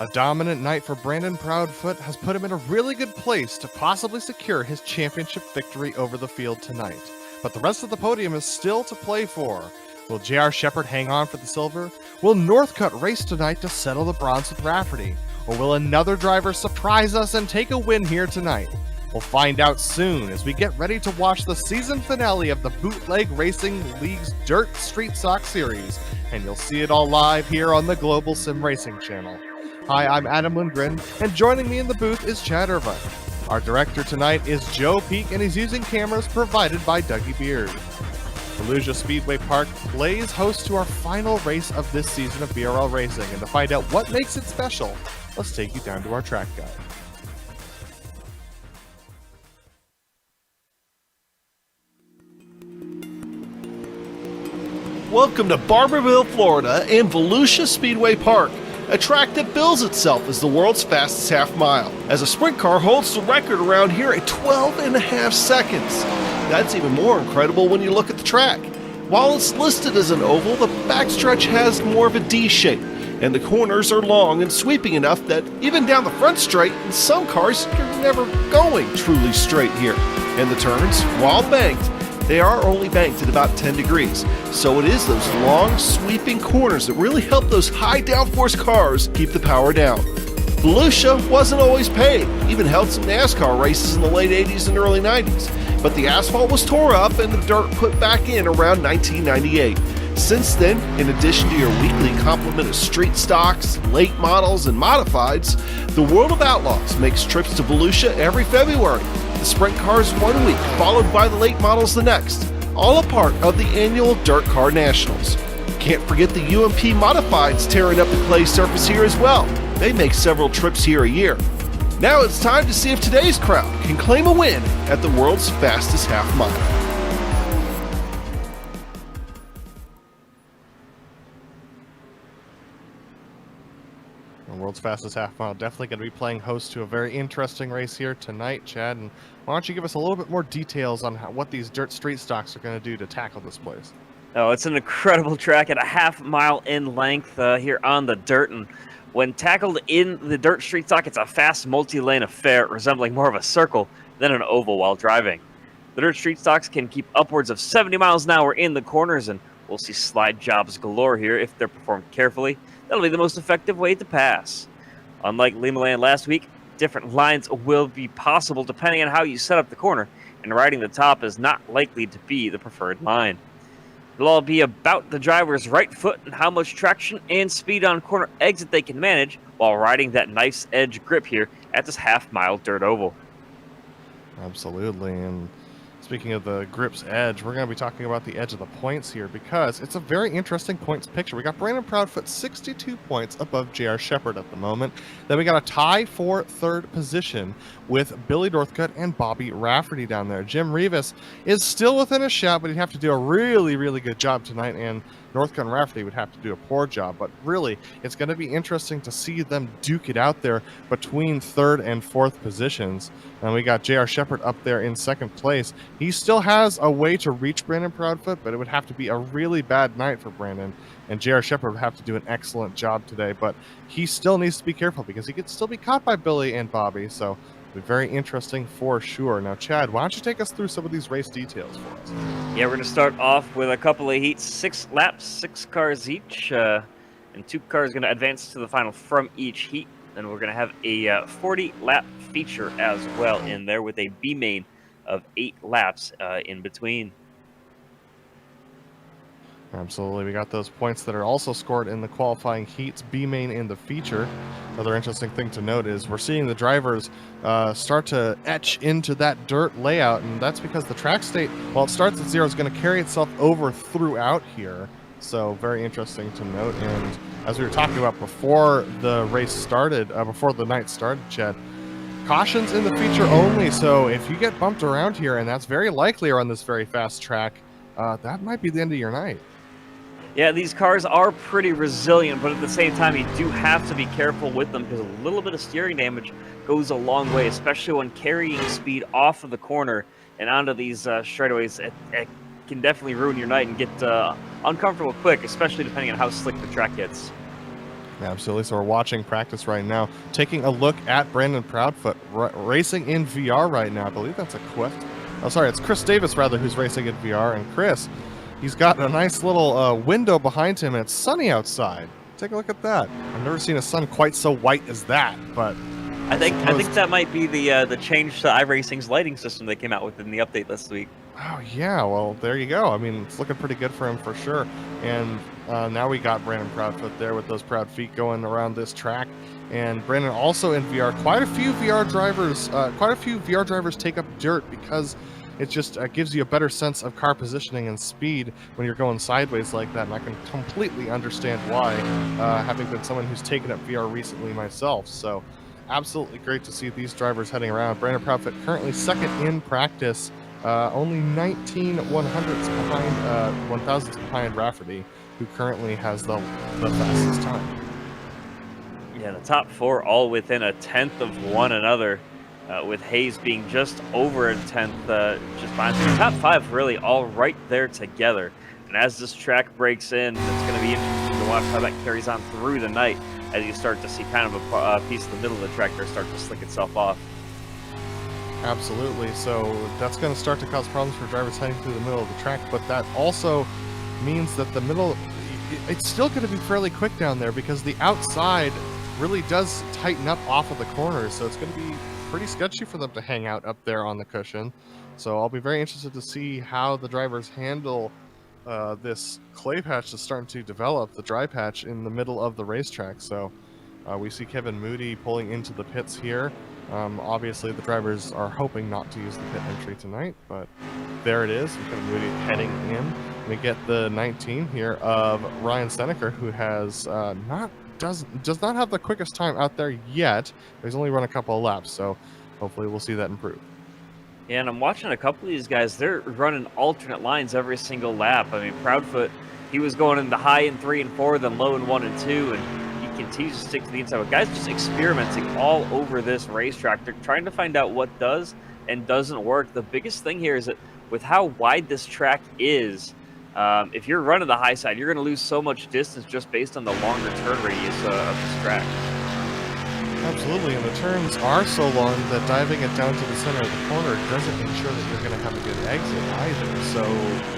A dominant night for Brandon Proudfoot has put him in a really good place to possibly secure his championship victory over the field tonight. But the rest of the podium is still to play for. Will J.R. Shepard hang on for the silver? Will Northcutt race tonight to settle the bronze with Rafferty? Or will another driver surprise us and take a win here tonight? We'll find out soon as we get ready to watch the season finale of the Bootleg Racing League's Dirt Street Stock Series, and you'll see it all live here on the Global SimRacing Channel. Hi, I'm Adam Lindgren, and joining me in the booth is Chad Irvine. Our director tonight is Joe Peak, and he's using cameras provided by Dougie Beard. Volusia Speedway Park plays host to our final race of this season of BRL Racing, and to find out what makes it special, let's take you down to our track guide. Welcome to Barberville, Florida and Volusia Speedway Park, a track that bills itself as the world's fastest half mile, as a sprint car holds the record around here at 12.5 seconds. That's even more incredible when you look at the track. While it's listed as an oval, the backstretch has more of a D shape, and the corners are long and sweeping enough that even down the front straight, in some cars, you're never going truly straight here. And the turns, while banked, they are only banked at about 10 degrees, so it is those long, sweeping corners that really help those high downforce cars keep the power down. Volusia wasn't always paved, even held some NASCAR races in the late 80s and early 90s, but the asphalt was tore up and the dirt put back in around 1998. Since then, in addition to your weekly complement of street stocks, late models, and modifieds, the World of Outlaws makes trips to Volusia every February. The sprint cars 1 week, followed by the late models the next, all a part of the annual Dirt Car Nationals. Can't forget the UMP Modifieds tearing up the clay surface here as well. They make several trips here a year. Now it's time to see if today's crowd can claim a win at the world's fastest half mile. The world's fastest half mile definitely going to be playing host to a very interesting race here tonight, Chad. And why don't you give us a little bit more details on what these dirt street stocks are going to do to tackle this place? Oh, it's an incredible track at a half mile in length here on the dirt. And when tackled in the dirt street stock, it's a fast multi-lane affair resembling more of a circle than an oval while driving. The dirt street stocks can keep upwards of 70 miles an hour in the corners, and we'll see slide jobs galore here if they're performed carefully. That'll be the most effective way to pass. Unlike Lima Land last week, different lines will be possible depending on how you set up the corner, and riding the top is not likely to be the preferred line. It'll all be about the driver's right foot and how much traction and speed on corner exit they can manage while riding that nice edge grip here at this half-mile dirt oval. Absolutely, and speaking of the grip's edge, we're going to be talking about the edge of the points here because it's a very interesting points picture. We got Brandon Proudfoot 62 points above J.R. Shepard at the moment. Then we got a tie for third position with Billy Northcutt and Bobby Rafferty down there. Jim Rivas is still within a shout, but he'd have to do a really, really good job tonight, and Northcutt and Rafferty would have to do a poor job. But really, it's going to be interesting to see them duke it out there between third and fourth positions. And we got J.R. Shepard up there in second place. He still has a way to reach Brandon Proudfoot, but it would have to be a really bad night for Brandon. And J.R. Shepard would have to do an excellent job today. But he still needs to be careful because he could still be caught by Billy and Bobby. So it'll be very interesting for sure. Now, Chad, why don't you take us through some of these race details for us? Yeah, we're going to start off with a couple of heats, 6 laps, 6 cars each, and 2 cars going to advance to the final from each heat. Then we're going to have a 40-lap feature as well in there with a B main of 8 laps in between. Absolutely. We got those points that are also scored in the qualifying heats, B main in the feature. Another interesting thing to note is we're seeing the drivers start to etch into that dirt layout, and that's because the track state, while it starts at 0, is going to carry itself over throughout here. So very interesting to note. And as we were talking about before the race started, before the night started, Chad, cautions in the feature only. So if you get bumped around here, and that's very likely on this very fast track, that might be the end of your night. Yeah, these cars are pretty resilient, but at the same time, you do have to be careful with them because a little bit of steering damage goes a long way, especially when carrying speed off of the corner and onto these straightaways. It can definitely ruin your night and get uncomfortable quick, especially depending on how slick the track gets. Absolutely. So we're watching practice right now, taking a look at Brandon Proudfoot racing in VR right now. I believe that's a Quift. Oh, sorry, it's Chris Davis, rather, who's racing in VR. And Chris, he's got a nice little window behind him, and it's sunny outside. Take a look at that. I've never seen a sun quite so white as that, but I think that might be the change to iRacing's lighting system they came out with in the update this week. Oh, yeah, well, there you go. I mean, it's looking pretty good for him for sure. And now we got Brandon Proudfoot there with those proud feet going around this track. And Brandon also in VR. Quite a few VR drivers take up dirt because it just gives you a better sense of car positioning and speed when you're going sideways like that. And I can completely understand why, having been someone who's taken up VR recently myself. So absolutely great to see these drivers heading around. Brandon Proudfoot currently second in practice. Only 19 100ths behind, 1,000ths behind Rafferty, who currently has the fastest time. Yeah, the top four all within a tenth of one another, with Hayes being just over a tenth, just behind. So the top five really all right there together. And as this track breaks in, it's going to be interesting to watch how that carries on through the night as you start to see kind of a piece of the middle of the track there start to slick itself off. Absolutely. So that's going to start to cause problems for drivers heading through the middle of the track, but that also means that the middle, it's still going to be fairly quick down there because the outside really does tighten up off of the corners. So it's going to be pretty sketchy for them to hang out up there on the cushion. So I'll be very interested to see how the drivers handle this clay patch that's starting to develop, the dry patch in the middle of the racetrack. So we see Kevin Moody pulling into the pits here. Obviously, the drivers are hoping not to use the pit entry tonight, but there it is. Kevin Moody heading in. We get the 19 here of Ryan Seneker, who has does not have the quickest time out there yet. He's only run a couple of laps, so hopefully we'll see that improve. Yeah, and I'm watching a couple of these guys. They're running alternate lines every single lap. I mean, Proudfoot, he was going in the high in 3 and 4, then low in 1 and 2, and continues to stick to the inside. But guys just experimenting all over this racetrack. They're trying to find out what does and doesn't work. The biggest thing here is that with how wide this track is, if you're running the high side, you're going to lose so much distance just based on the longer turn radius of this track. Absolutely, and the turns are so long that diving it down to the center of the corner doesn't ensure that you're going to have a good exit either. So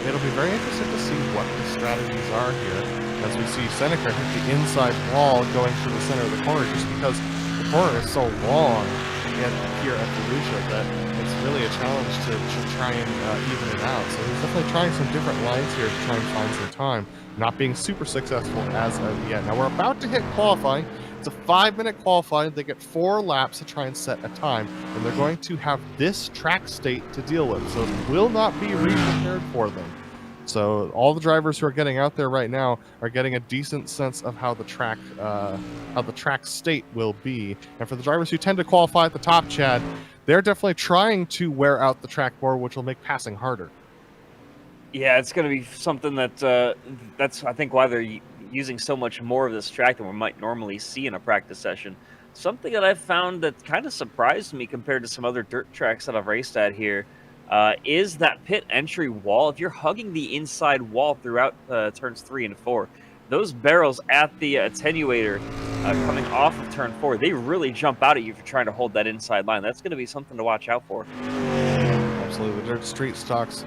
it'll be very interesting to see what the strategies are here as we see Seneca hit the inside wall going through the center of the corner just because the corner is so long here at Volusia that it's really a challenge to try and even it out. So he's definitely trying some different lines here to try and find some time, not being super successful as of yet. Now we're about to hit qualifying. It's a 5-minute qualifying. They get 4 laps to try and set a time, and they're going to have this track state to deal with, so it will not be re-prepared for them. So all the drivers who are getting out there right now are getting a decent sense of how the track state will be. And for the drivers who tend to qualify at the top, Chad, they're definitely trying to wear out the track more, which will make passing harder. Yeah, it's going to be something that that's I think why they're using so much more of this track than we might normally see in a practice session. Something that I've found that kind of surprised me compared to some other dirt tracks that I've raced at here is that pit entry wall. If you're hugging the inside wall throughout turns 3 and 4, those barrels at the attenuator coming off of turn 4, they really jump out at you if you're trying to hold that inside line. That's going to be something to watch out for. Absolutely. The dirt street stocks,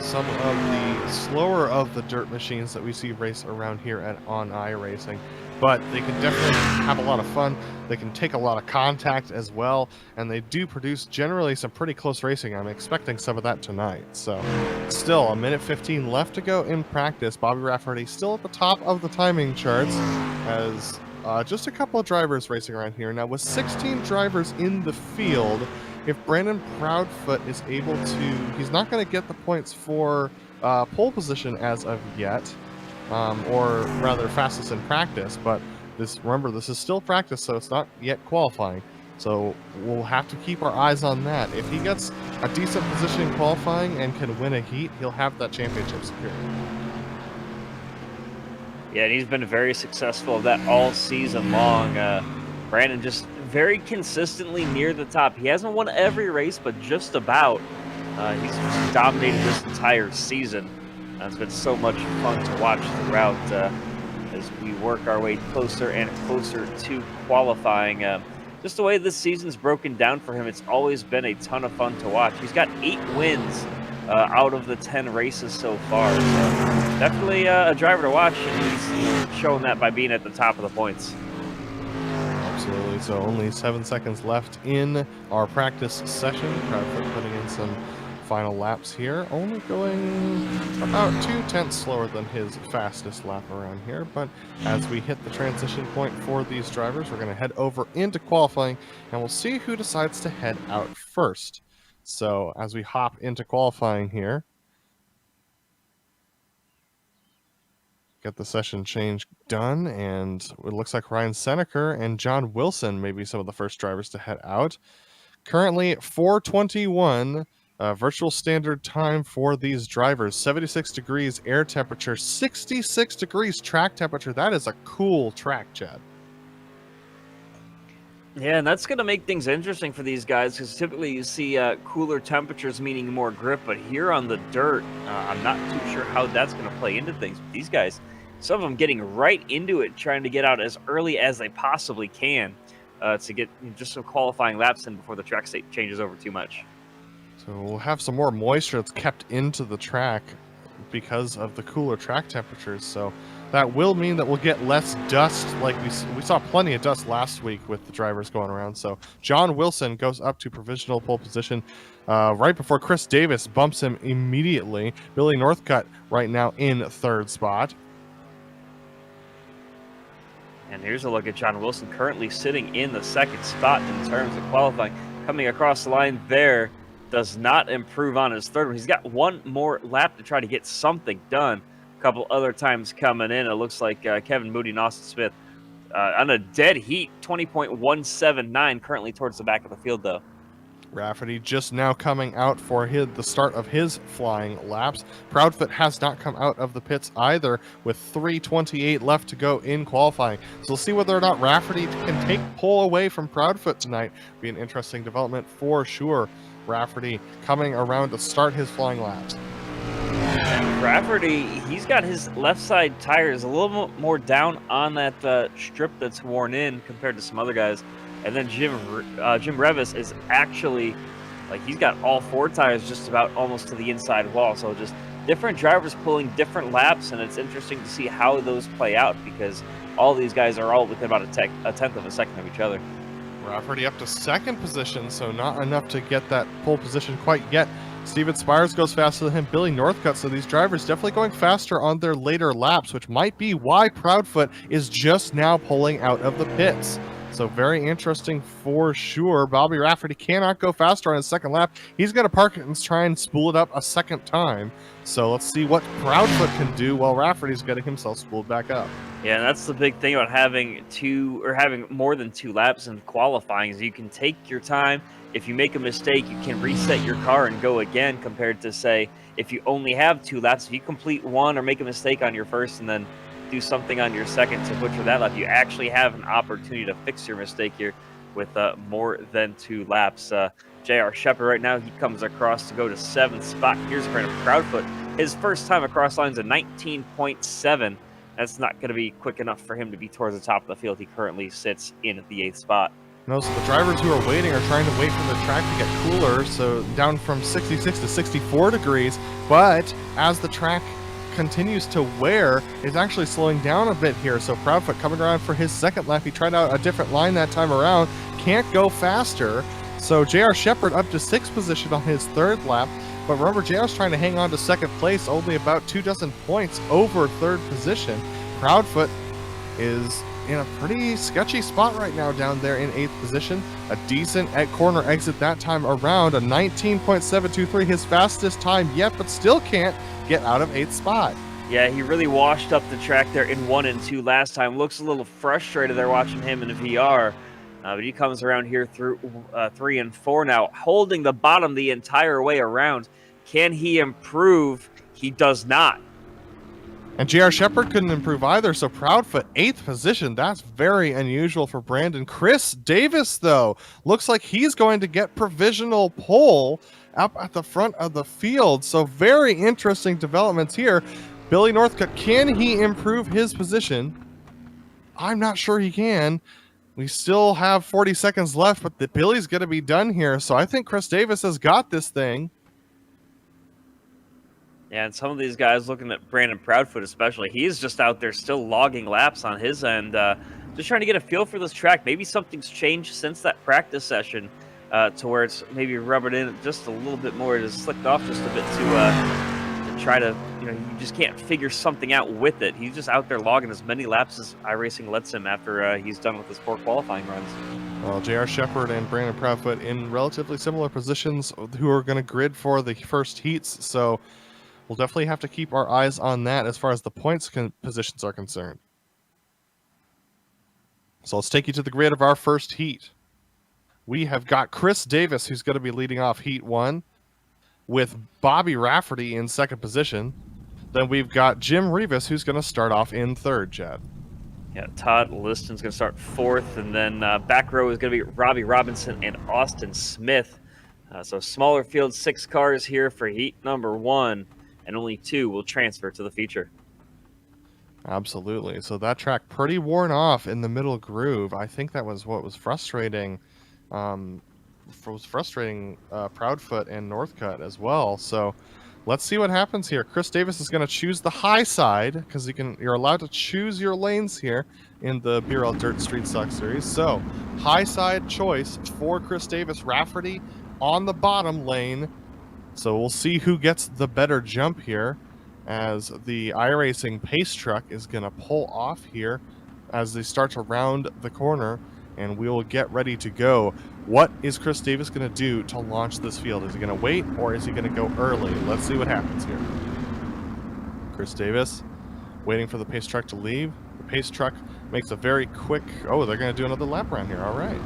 some of the slower of the dirt machines that we see race around here on iRacing, but they can definitely have a lot of fun. They can take a lot of contact as well, and they do produce generally some pretty close racing. I'm expecting some of that tonight. So still a minute 15 left to go in practice. Bobby Rafferty still at the top of the timing charts as just a couple of drivers racing around here. Now with 16 drivers in the field, if Brandon Proudfoot is able to, he's not going to get the points for pole position as of yet, or rather fastest in practice, but remember, this is still practice, so it's not yet qualifying. So we'll have to keep our eyes on that. If he gets a decent position in qualifying and can win a heat, he'll have that championship secured. Yeah, and he's been very successful at that all season long. Brandon just very consistently near the top. He hasn't won every race, but just about. He's just dominated this entire season. It's been so much fun to watch throughout as we work our way closer and closer to qualifying. Just the way this season's broken down for him, it's always been a ton of fun to watch. He's got 8 wins out of the 10 races so far. So definitely a driver to watch, and he's shown that by being at the top of the points. Absolutely. So only 7 seconds left in our practice session. Proudfoot putting in some final laps here, only going about 2/10 slower than his fastest lap around here. But as we hit the transition point for these drivers, we're going to head over into qualifying, and we'll see who decides to head out first. So as we hop into qualifying here, get the session change done, and it looks like Ryan Seneker and John Wilson may be some of the first drivers to head out. Currently 4:21 virtual standard time for these drivers. 76 degrees air temperature, 66 degrees track temperature. That is a cool track, Chad. Yeah, and that's going to make things interesting for these guys, because typically you see cooler temperatures meaning more grip, but here on the dirt, I'm not too sure how that's going to play into things. But these guys, some of them getting right into it, trying to get out as early as they possibly can to get just some qualifying laps in before the track state changes over too much. So we'll have some more moisture that's kept into the track because of the cooler track temperatures. So that will mean that we'll get less dust. Like we saw plenty of dust last week with the drivers going around. So John Wilson goes up to provisional pole position right before Chris Davis bumps him immediately. Billy Northcutt right now in 3rd spot. And here's a look at John Wilson, currently sitting in the 2nd spot in terms of qualifying. Coming across the line there, does not improve on his 3rd one. He's got one more lap to try to get something done. A couple other times coming in. It looks like Kevin Moody and Austin Smith on a dead heat, 20.179, currently towards the back of the field, though. Rafferty just now coming out for the start of his flying laps. Proudfoot has not come out of the pits either, with 3:28 left to go in qualifying. So we'll see whether or not Rafferty can take pole away from Proudfoot tonight. Be an interesting development for sure. Rafferty coming around to start his flying laps. And Rafferty, he's got his left side tires a little bit more down on that strip that's worn in compared to some other guys. And then Jim Revis is actually, like, he's got all 4 tires just about almost to the inside wall. So just different drivers pulling different laps, and it's interesting to see how those play out, because all these guys are all within about a tenth of a second of each other. Rafferty up to 2nd position, so not enough to get that pole position quite yet. Steven Spires goes faster than him, Billy Northcutt, so these drivers definitely going faster on their later laps, which might be why Proudfoot is just now pulling out of the pits. So very interesting for sure. Bobby Rafferty cannot go faster on his 2nd lap. He's going to park it and try and spool it up a 2nd time. So let's see what Proudfoot can do while Rafferty's getting himself spooled back up. Yeah, and that's the big thing about having more than 2 laps in qualifying, is you can take your time. If you make a mistake, you can reset your car and go again, compared to, say, if you only have 2 laps. If you complete one or make a mistake on your 1st and then do something on your 2nd to butcher that lap, you actually have an opportunity to fix your mistake here with more than 2 laps. J.R. Shepard right now, he comes across to go to 7th spot. Here's Brandon Proudfoot. His first time across line's a 19.7. That's not going to be quick enough for him to be towards the top of the field. He currently sits in at the 8th spot. No, so the drivers who are waiting are trying to wait for the track to get cooler, so down from 66 to 64 degrees. But as the track continues to wear, it's actually slowing down a bit here. So Proudfoot coming around for his 2nd lap. He tried out a different line that time around, can't go faster. So J.R. Shepard up to 6th position on his 3rd lap. But remember, JR's trying to hang on to 2nd place, only about 24 points over 3rd position. Proudfoot is in a pretty sketchy spot right now down there in 8th position. A decent corner exit that time around, a 19.723, his fastest time yet, but still can't get out of 8th spot. Yeah, he really washed up the track there in 1 and 2 last time. Looks a little frustrated there watching him in the VR. But he comes around here through 3 and 4 now, holding the bottom the entire way around. Can he improve? He does not. And J.R. Shepard couldn't improve either, so Proudfoot, 8th position. That's very unusual for Brandon. Chris Davis, though, looks like he's going to get provisional pole up at the front of the field. So very interesting developments here. Billy Northcutt, can he improve his position? I'm not sure he can. We still have 40 seconds left, but the Billy's going to be done here. So I think Chris Davis has got this thing. Yeah, and some of these guys, looking at Brandon Proudfoot especially, he's just out there still logging laps on his end, just trying to get a feel for this track. Maybe something's changed since that practice session to where it's maybe rubbered in just a little bit more, just slicked off just a bit to try to, you just can't figure something out with it. He's just out there logging as many laps as iRacing lets him after he's done with his 4 qualifying runs. Well, J.R. Shepard and Brandon Proudfoot in relatively similar positions who are going to grid for the first heats, so we'll definitely have to keep our eyes on that as far as the points positions are concerned. So let's take you to the grid of our first heat. We have got Chris Davis, who's going to be leading off Heat 1, with Bobby Rafferty in second position. Then we've got Jim Rivas, who's going to start off in third, Chad. Yeah, Todd Liston's going to start fourth, and then back row is going to be Robbie Robinson and Austin Smith. So smaller field, 6 cars here for Heat number 1, and only 2 will transfer to the feature. Absolutely. So that track pretty worn off in the middle groove. I think that was what was frustrating. Proudfoot and Northcutt as well. So let's see what happens here. Chris Davis is going to choose the high side because you're allowed to choose your lanes here in the BRL Dirt Street Stock Series. So high side choice for Chris Davis. Rafferty on the bottom lane. So we'll see who gets the better jump here, as the iRacing pace truck is going to pull off here as they start to round the corner, and we will get ready to go. What is Chris Davis going to do to launch this field? Is he going to wait, or is he going to go early? Let's see what happens here. Chris Davis waiting for the pace truck to leave. The pace truck makes a very quick... Oh, they're going to do another lap around here. All right.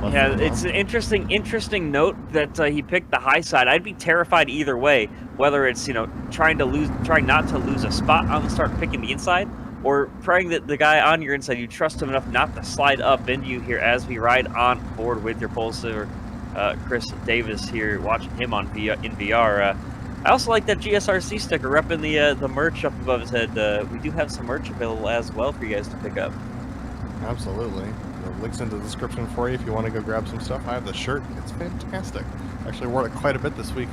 Yeah, it's an interesting note that he picked the high side. I'd be terrified either way, whether it's trying not to lose a spot on the start, picking the inside, or praying that the guy on your inside, you trust him enough not to slide up into you here as we ride on board with your pole sitter, Chris Davis here, watching him in VR. I also like that GSRC sticker repping the merch up above his head. We do have some merch available as well for you guys to pick up. Absolutely. The link's in the description for you if you want to go grab some stuff. I have the shirt. It's fantastic. Actually wore it quite a bit this week.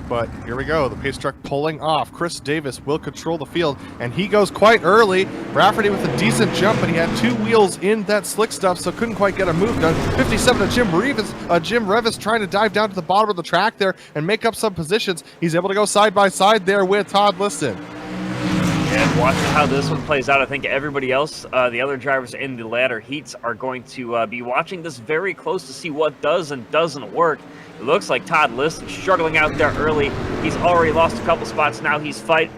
But here we go. The pace truck pulling off. Chris Davis will control the field, and he goes quite early. Rafferty with a decent jump, but he had 2 wheels in that slick stuff, so couldn't quite get a move done. 57 to Jim Revis trying to dive down to the bottom of the track there and make up some positions. He's able to go side by side there with Todd Liston. And watching how this one plays out, I think everybody else, the other drivers in the latter heats, are going to be watching this very close to see what does and doesn't work. It looks like Todd Liston struggling out there early. He's already lost a couple spots. Now he's fighting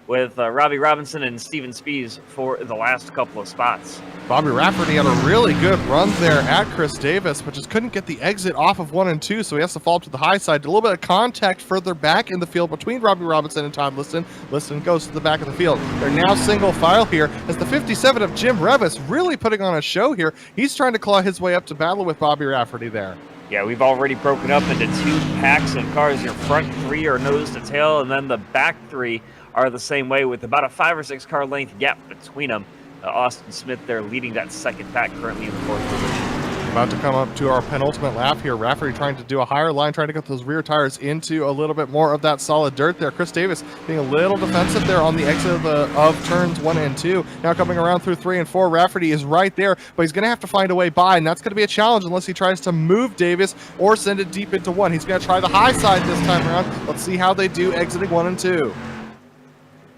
with Robbie Robinson and Steven Spies for the last couple of spots. Bobby Rafferty had a really good run there at Chris Davis, but just couldn't get the exit off of 1 and 2, so he has to fall up to the high side. A little bit of contact further back in the field between Robbie Robinson and Todd Liston. Liston goes to the back of the field. They're now single file here as the 57 of Jim Revis really putting on a show here. He's trying to claw his way up to battle with Bobby Rafferty there. Yeah, we've already broken up into 2 packs of cars. Your front 3 are nose to tail, and then the back 3 are the same way, with about a 5 or 6 car length gap between them. Austin Smith there leading that second pack, currently in the 4th position. About to come up to our penultimate lap here. Rafferty trying to do a higher line, trying to get those rear tires into a little bit more of that solid dirt there. Chris Davis being a little defensive there on the exit of turns 1 and 2. Now coming around through 3 and 4, Rafferty is right there, but he's going to have to find a way by, and that's going to be a challenge unless he tries to move Davis or send it deep into 1. He's going to try the high side this time around. Let's see how they do exiting 1 and 2.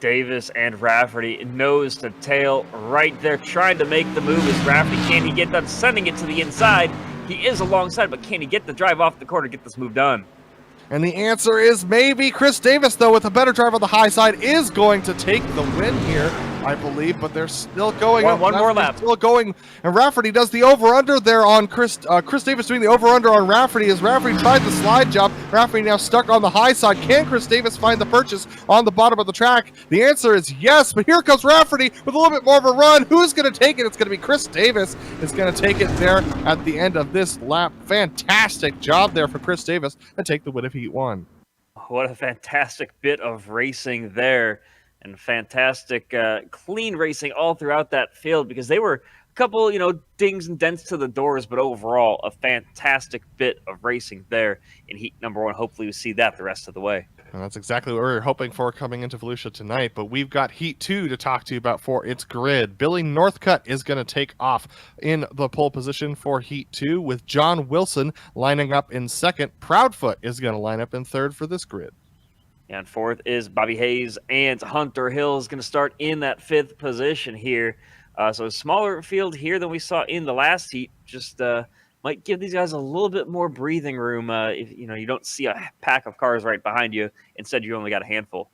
Davis and Rafferty nose to tail right there, trying to make the move as Rafferty. Can he get done sending it to the inside? He is alongside, but can he get the drive off the corner, get this move done? And the answer is maybe. Chris Davis, though, with a better drive on the high side, is going to take the win here, I believe, but they're still going. One more lap. Still going, and Rafferty does the over-under there on Chris Davis doing the over-under on Rafferty as Rafferty tried the slide jump. Rafferty now stuck on the high side. Can Chris Davis find the purchase on the bottom of the track? The answer is yes, but here comes Rafferty with a little bit more of a run. Who's going to take it? It's going to be Chris Davis. Is going to take it there at the end of this lap. Fantastic job there for Chris Davis to take the win of Heat 1. What a fantastic bit of racing there, and fantastic clean racing all throughout that field, because they were a couple, dings and dents to the doors, but overall a fantastic bit of racing there in heat number 1. Hopefully we see that the rest of the way. And that's exactly what we were hoping for coming into Volusia tonight, but we've got Heat 2 to talk to you about for its grid. Billy Northcutt is going to take off in the pole position for Heat 2, with John Wilson lining up in second. Proudfoot is going to line up in third for this grid. And fourth is Bobby Hayes, and Hunter Hill is going to start in that 5th position here. So a smaller field here than we saw in the last heat. Just might give these guys a little bit more breathing room if you don't see a pack of cars right behind you. Instead, you only got a handful.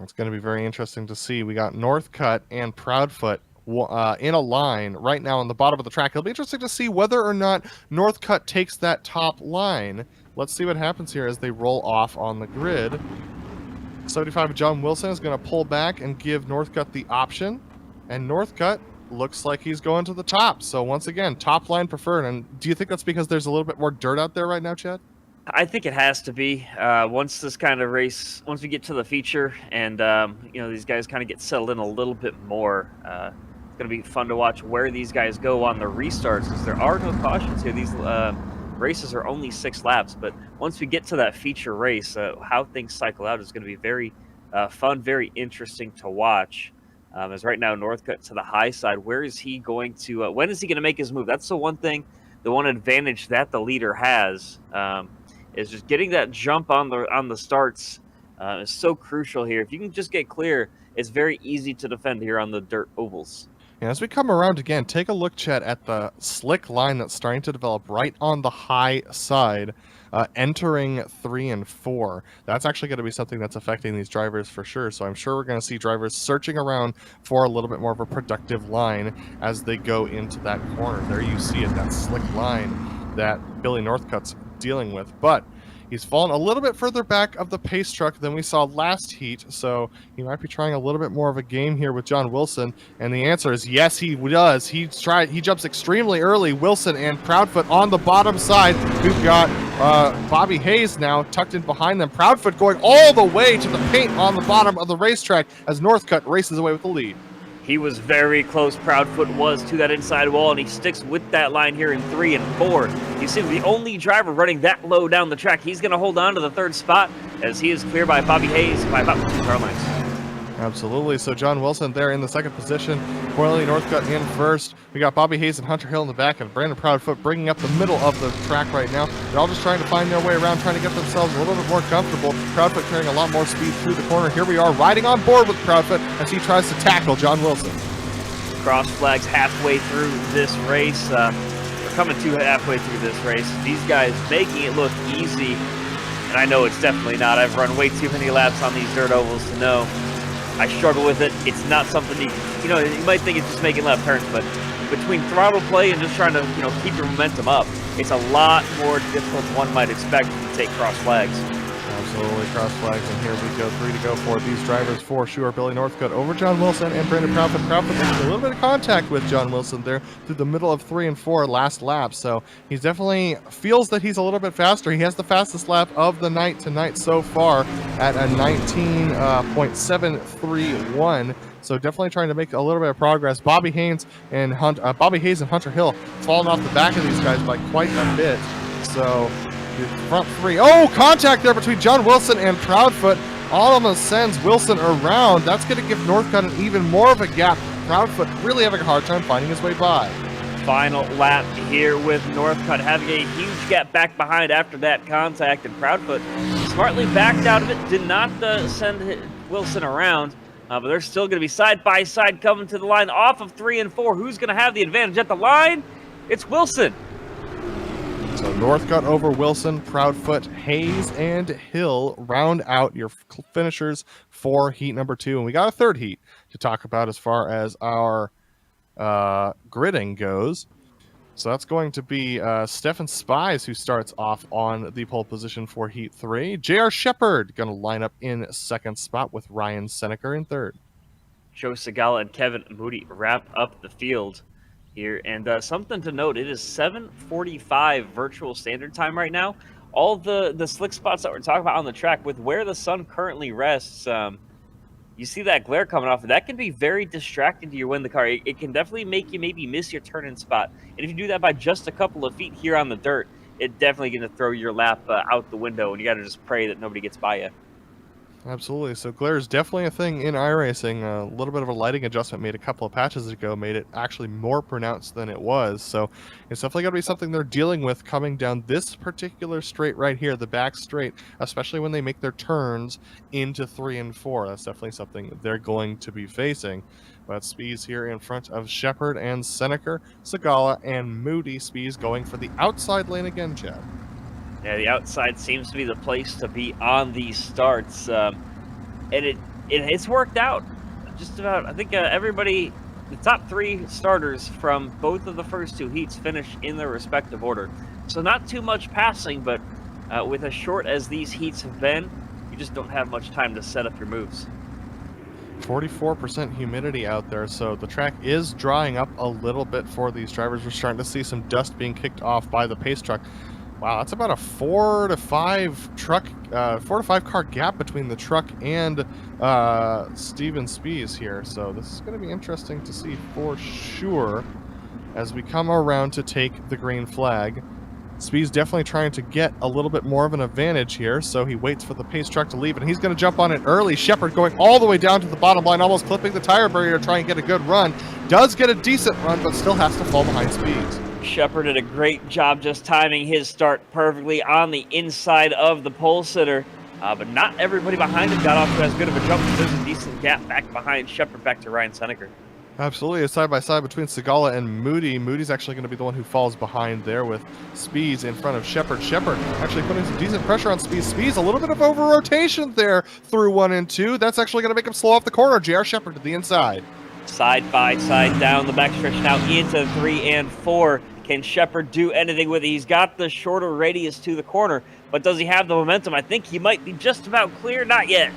It's going to be very interesting to see. We got Northcutt and Proudfoot in a line right now on the bottom of the track. It'll be interesting to see whether or not Northcutt takes that top line. Let's see what happens here as they roll off on the grid. 75 John Wilson is going to pull back and give Northcutt the option. And Northcutt looks like he's going to the top. So once again, top line preferred. And do you think that's because there's a little bit more dirt out there right now, Chad? I think it has to be. Once this kind of race, once we get to the feature and, these guys kind of get settled in a little bit more, it's going to be fun to watch where these guys go on the restarts, because there are no cautions here. These races are only 6 laps, but once we get to that feature race, how things cycle out is going to be very fun, very interesting to watch. As right now, Northcutt to the high side. Where is he going to? When is he going to make his move? That's the one thing, the one advantage that the leader has, is just getting that jump on the starts is so crucial here. If you can just get clear, it's very easy to defend here on the dirt ovals. And as we come around again, take a look, Chet, at the slick line that's starting to develop right on the high side, entering 3 and 4. That's actually going to be something that's affecting these drivers for sure. So I'm sure we're going to see drivers searching around for a little bit more of a productive line as they go into that corner. There you see it, that slick line that Billy Northcutt's dealing with. But he's fallen a little bit further back of the pace truck than we saw last heat, so he might be trying a little bit more of a game here with John Wilson, and the answer is yes, he does. He jumps extremely early. Wilson and Proudfoot on the bottom side. We've got Bobby Hayes now tucked in behind them. Proudfoot going all the way to the paint on the bottom of the racetrack as Northcutt races away with the lead. He was very close, Proudfoot was, to that inside wall, and he sticks with that line here in 3 and 4. You see the only driver running that low down the track. He's going to hold on to the 3rd spot as he is cleared by Bobby Hayes by about 2 car lengths. Absolutely. So John Wilson there in the 2nd position. Corley Northcutt in 1st. We got Bobby Hayes and Hunter Hill in the back, and Brandon Proudfoot bringing up the middle of the track right now. They're all just trying to find their way around, trying to get themselves a little bit more comfortable. Proudfoot carrying a lot more speed through the corner. Here we are riding on board with Proudfoot as he tries to tackle John Wilson. Cross flags halfway through this race. We're coming to halfway through this race. These guys making it look easy, and I know it's definitely not. I've run way too many laps on these dirt ovals to know. I struggle with it. It's not something you might think it's just making left turns, but between throttle play and just trying to keep your momentum up, it's a lot more difficult than one might expect to take cross flags. Absolutely, cross flags, and here we go. 3 to go for these drivers. For sure, Billy Northcutt over John Wilson and Brandon Proudfoot. Proudfoot making a little bit of contact with John Wilson there through the middle of 3 and 4 last lap. So he's definitely feels that he's a little bit faster. He has the fastest lap of the night tonight so far at a 19.731. So definitely trying to make a little bit of progress. Bobby Hayes and Hunter Hill falling off the back of these guys by quite a bit. So the front 3. Oh, contact there between John Wilson and Proudfoot. Almost sends Wilson around. That's going to give Northcutt an even more of a gap. Proudfoot really having a hard time finding his way by. Final lap here with Northcutt having a huge gap back behind after that contact, and Proudfoot smartly backed out of it, did not send Wilson around. But they're still going to be side by side coming to the line off of 3 and 4. Who's going to have the advantage at the line? It's Wilson. So Northcutt over Wilson, Proudfoot, Hayes, and Hill round out your finishers for heat number 2. And we got a 3rd heat to talk about as far as our gridding goes. So that's going to be Stefan Spies, who starts off on the pole position for heat 3. J.R. Shepard going to line up in 2nd spot with Ryan Seneker in 3rd. Joe Segala and Kevin Moody wrap up the field here, and something to note, it is 7:45 virtual standard time right now. all the slick spots that we're talking about on the track, with where the sun currently rests, you see that glare coming off. That can be very distracting to you when the car. It can definitely make you maybe miss your turn-in spot. And if you do that by just a couple of feet here on the dirt, it definitely going to throw your lap out the window, and you got to just pray that nobody gets by you. Absolutely. So glare is definitely a thing in iRacing. A little bit of a lighting adjustment made a couple of patches ago made it actually more pronounced than it was. So it's definitely going to be something they're dealing with coming down this particular straight right here, the back straight, especially when they make their turns into 3 and 4. That's definitely something they're going to be facing. But Spees here in front of Shepard and Seneca, Segala, and Moody. Spees going for the outside lane again, Chad. Yeah, the outside seems to be the place to be on these starts, and it's worked out. Just about, I think everybody, the top 3 starters from both of the first 2 heats finished in their respective order. So not too much passing, but with as short as these heats have been, you just don't have much time to set up your moves. 44% humidity out there, so the track is drying up a little bit for these drivers. We're starting to see some dust being kicked off by the pace truck. Wow, that's about a 4 to 5 car gap between the truck and Steven Spees here. So this is going to be interesting to see for sure as we come around to take the green flag. Spees definitely trying to get a little bit more of an advantage here, so he waits for the pace truck to leave, and he's going to jump on it early. Shepard going all the way down to the bottom line, almost clipping the tire barrier to try and get a good run. Does get a decent run, but still has to fall behind Spees. Shepard did a great job just timing his start perfectly on the inside of the pole sitter, but not everybody behind him got off to as good of a jump. There's a decent gap back behind Shepard, back to Ryan Seneca. Absolutely, a side-by-side between Segala and Moody. Moody's actually going to be the one who falls behind there with Spees in front of Shepard. Shepard actually putting some decent pressure on Spees. Spees, a little bit of over-rotation there through 1 and 2. That's actually going to make him slow off the corner. JR Shepard to the inside. Side by side down the backstretch now into 3 and 4. Can Shepard do anything with it? He's got the shorter radius to the corner, but does he have the momentum? I think he might be just about clear. Not yet.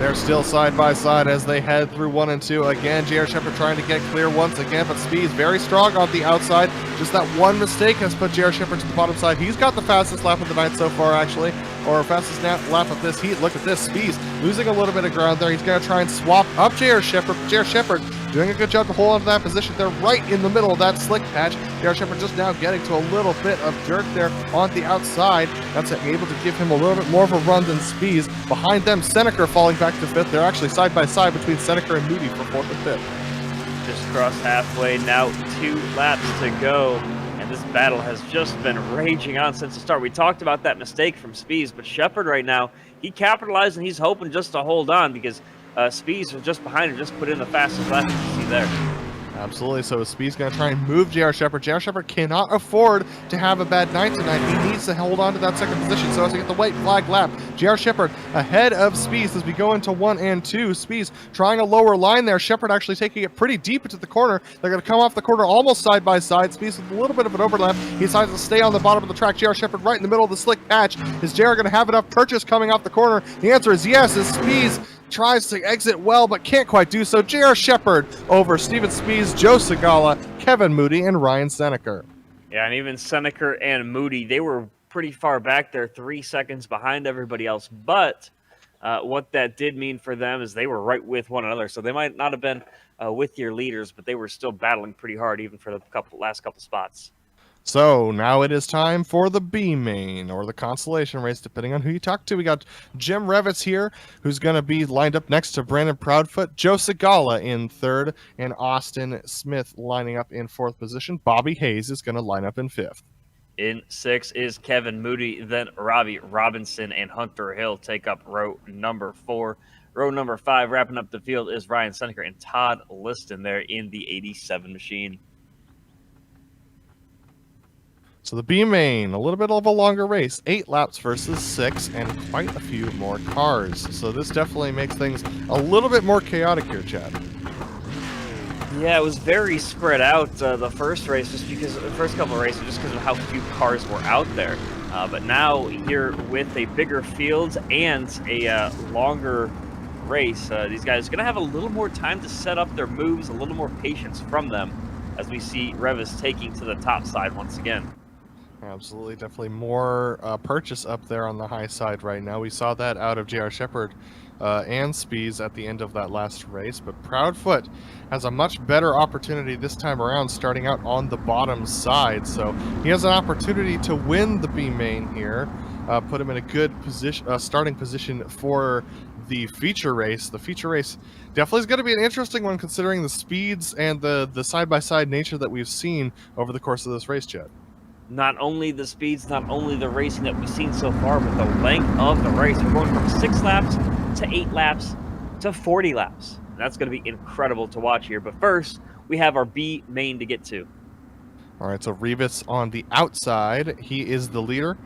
They're still side by side as they head through 1 and 2. Again, JR Shepard trying to get clear once again, but Speed's very strong on the outside. Just that one mistake has put JR Shepard to the bottom side. He's got the fastest lap of the night so far, actually, or fastest lap of this heat. Look at this. Speed's losing a little bit of ground there. He's going to try and swap up JR Shepard. JR Shepard doing a good job to hold on to that position. They're right in the middle of that slick patch. JR Shepard just now getting to a little bit of dirt there on the outside. That's able to give him a little bit more of a run than Spees. Behind them, Seneca falling back to 5th. They're actually side by side between Seneca and Moody for 4th and 5th. Just crossed halfway, now 2 laps to go. And this battle has just been raging on since the start. We talked about that mistake from Spees, but Shepard right now, he capitalized and he's hoping just to hold on because Spees was just behind him, just put in the fastest lap you see there. Absolutely. So Speed's going to try and move JR Shepard. JR Shepard cannot afford to have a bad night tonight. He needs to hold on to that second position so as to get the white flag lap. JR Shepard ahead of Speed as we go into 1 and 2. Speed trying a lower line there. Shepard actually taking it pretty deep into the corner. They're going to come off the corner almost side by side. Speed with a little bit of an overlap. He decides to stay on the bottom of the track. JR Shepard right in the middle of the slick patch. Is JR going to have enough purchase coming off the corner? The answer is yes, as Speed tries to exit well, but can't quite do so. JR Shepard over Steven Spees, Joe Segala, Kevin Moody, and Ryan Seneca. Yeah, and even Seneca and Moody, they were pretty far back there, 3 seconds behind everybody else. But what that did mean for them is they were right with one another. So they might not have been with your leaders, but they were still battling pretty hard, even for the last couple spots. So now it is time for the B main, or the consolation race, depending on who you talk to. We got Jim Revitz here, who's going to be lined up next to Brandon Proudfoot, Joe Segala in 3rd, and Austin Smith lining up in 4th position. Bobby Hayes is going to line up in 5th. In 6th is Kevin Moody, then Robbie Robinson and Hunter Hill take up row number 4. Row number 5, wrapping up the field, is Ryan Seneca and Todd Liston there in the 87 machine. So the B main, a little bit of a longer race, 8 laps versus 6, and quite a few more cars. So this definitely makes things a little bit more chaotic here, Chad. Yeah, it was very spread out the first race, just because the first couple of races, just because of how few cars were out there. But now here with a bigger field and a longer race, these guys are going to have a little more time to set up their moves, a little more patience from them, as we see Revis taking to the top side once again. Absolutely, definitely more purchase up there on the high side right now. We saw that out of J.R. Shepherd and Spees at the end of that last race, but Proudfoot has a much better opportunity this time around, starting out on the bottom side. So he has an opportunity to win the B main here, put him in a good position, starting position for the feature race. The feature race definitely is going to be an interesting one, considering the speeds and the side-by-side nature that we've seen over the course of this race, Chad. Not only the speeds, not only the racing that we've seen so far, but the length of the race. We're going from 6 laps to 8 laps to 40 laps. That's going to be incredible to watch here. But first, we have our B main to get to. All right, so Revis on the outside. He is the leader.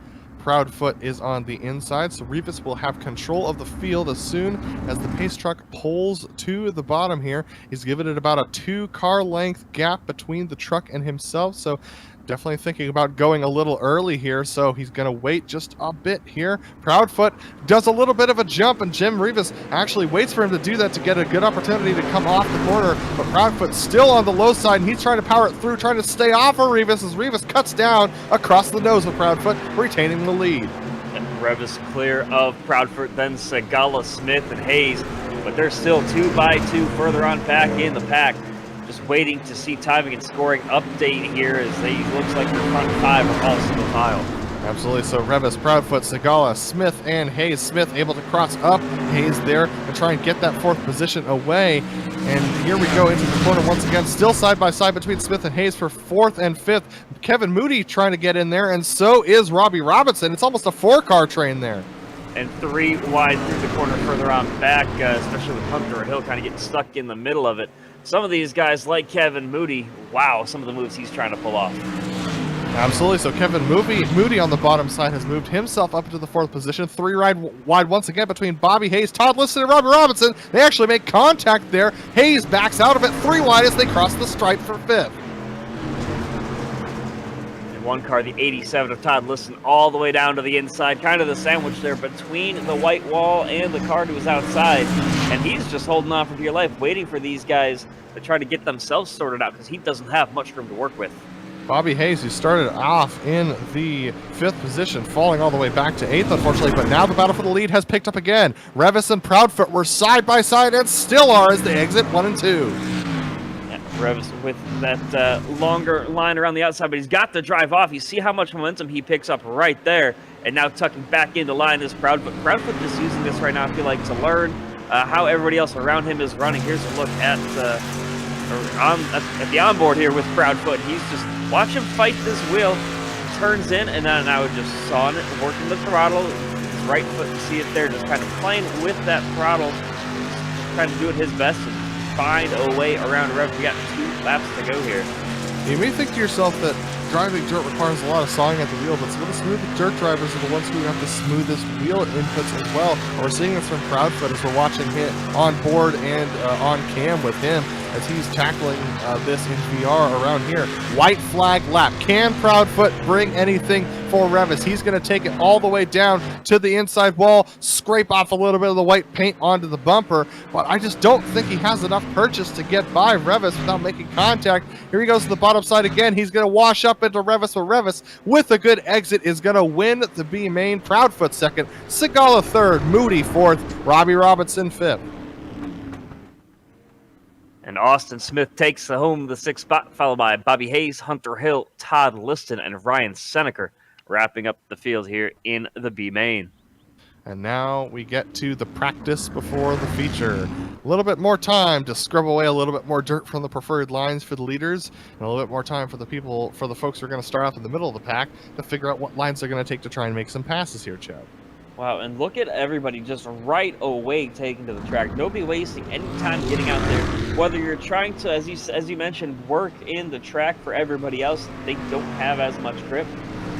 Proudfoot is on the inside, so Revis will have control of the field as soon as the pace truck pulls to the bottom here. He's given it about a 2-car length gap between the truck and himself, so definitely thinking about going a little early here, so he's going to wait just a bit here. Proudfoot does a little bit of a jump, and Jim Revis actually waits for him to do that to get a good opportunity to come off the corner, but Proudfoot still on the low side, and he's trying to power it through, trying to stay off of Revis as Revis cuts down across the nose of Proudfoot, retaining the lead. Revis clear of Proudfoot, then Segala, Smith, and Hayes, but they're still 2 by 2 further on back in the pack. Just waiting to see timing and scoring update here as they looks like the front 5 are all single file. Absolutely. So Revis, Proudfoot, Segala, Smith, and Hayes. Smith able to cross up. Hayes there and try and get that 4th position away. And here we go into the corner once again. Still side by side between Smith and Hayes for 4th and 5th. Kevin Moody trying to get in there, and so is Robbie Robinson. It's almost a 4-car train there. And 3 wide through the corner further on back, especially with Hunter Hill kind of getting stuck in the middle of it. Some of these guys, like Kevin Moody, wow, some of the moves he's trying to pull off. Absolutely. So Kevin Moody on the bottom side has moved himself up into the 4th position. 3 wide once again between Bobby Hayes, Todd Liston, and Robbie Robinson. They actually make contact there. Hayes backs out of it 3 wide as they cross the stripe for 5th. And 1 car, the 87 of Todd Liston, all the way down to the inside, kind of the sandwich there between the white wall and the car to his outside. And he's just holding on for dear life, waiting for these guys to try to get themselves sorted out because he doesn't have much room to work with. Bobby Hayes, who started off in the 5th position, falling all the way back to 8th, unfortunately, but now the battle for the lead has picked up again. Revis and Proudfoot were side by side and still are as they exit 1 and 2. Yeah, Revis with that longer line around the outside, but he's got to drive off. You see how much momentum he picks up right there, and now tucking back into line is Proudfoot. Proudfoot just using this right now, I feel like, to learn how everybody else around him is running. Here's a look at the onboard here with Proudfoot. He's just watch him fight this wheel. Turns in, and then now just sawing it, working the throttle. His right foot, you see it there, just kind of playing with that throttle, just trying to do it his best and find a way around Rev. We got 2 laps to go here. You may think to yourself that driving dirt requires a lot of sawing at the wheel, but some of the smooth dirt drivers are the ones who have the smoothest wheel inputs as well. And we're seeing this from Proudfoot as we're watching him on board and on cam with him as he's tackling this in VR around here. White flag lap. Can Proudfoot bring anything for Revis? He's going to take it all the way down to the inside wall, scrape off a little bit of the white paint onto the bumper, but I just don't think he has enough purchase to get by Revis without making contact. Here he goes to the bottom side again. He's going to wash up into Revis, but Revis, with a good exit, is going to win the B main. Proudfoot 2nd, Segala 3rd, Moody 4th, Robbie Robinson 5th. And Austin Smith takes home the 6th spot, followed by Bobby Hayes, Hunter Hill, Todd Liston, and Ryan Seneker, wrapping up the field here in the B main. And now we get to the practice before the feature. A little bit more time to scrub away a little bit more dirt from the preferred lines for the leaders, and a little bit more time for the folks who are going to start off in the middle of the pack to figure out what lines they're going to take to try and make some passes here, Chad. Wow, and look at everybody just right away taking to the track. Nobody wasting any time getting out there. Whether you're trying to, as you mentioned, work in the track for everybody else, they don't have as much grip,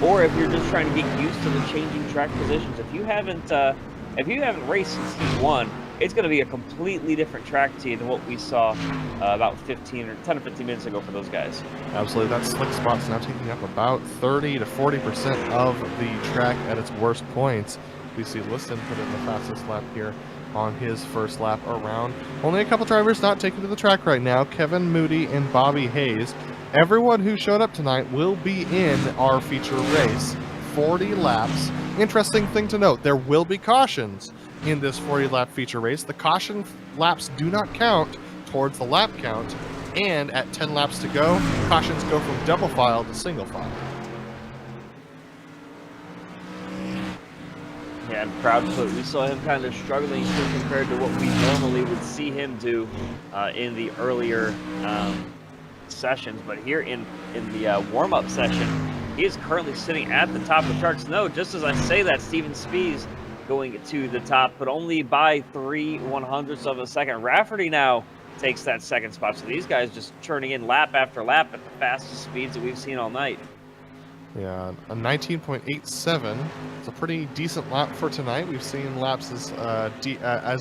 or if you're just trying to get used to the changing track positions. If you haven't raced since Heat 1, it's going to be a completely different track to you than what we saw about 10 or 15 minutes ago for those guys. Absolutely. That slick spot's now taking up about 30 to 40% of the track at its worst points. We see Liston put in the fastest lap here on his first lap around. Only a couple drivers not taking to the track right now, Kevin Moody and Bobby Hayes. everyone who showed up tonight will be in our feature race. 40 laps. Interesting thing to note, there will be cautions in this 40-lap feature race. The caution laps do not count towards the lap count, and at 10 laps to go, cautions go from double file to single file. Yeah, and Proudfoot, we saw him kind of struggling here compared to what we normally would see him do in the earlier sessions. But here in the warm-up session, he is currently sitting at the top of the charts. No, just as I say that, Steven Spees going to the top, but only by 3/100ths of a second. Rafferty now takes that second spot. So these guys just churning in lap after lap at the fastest speeds that we've seen all night. Yeah, a 19.87. It's a pretty decent lap for tonight. We've seen laps as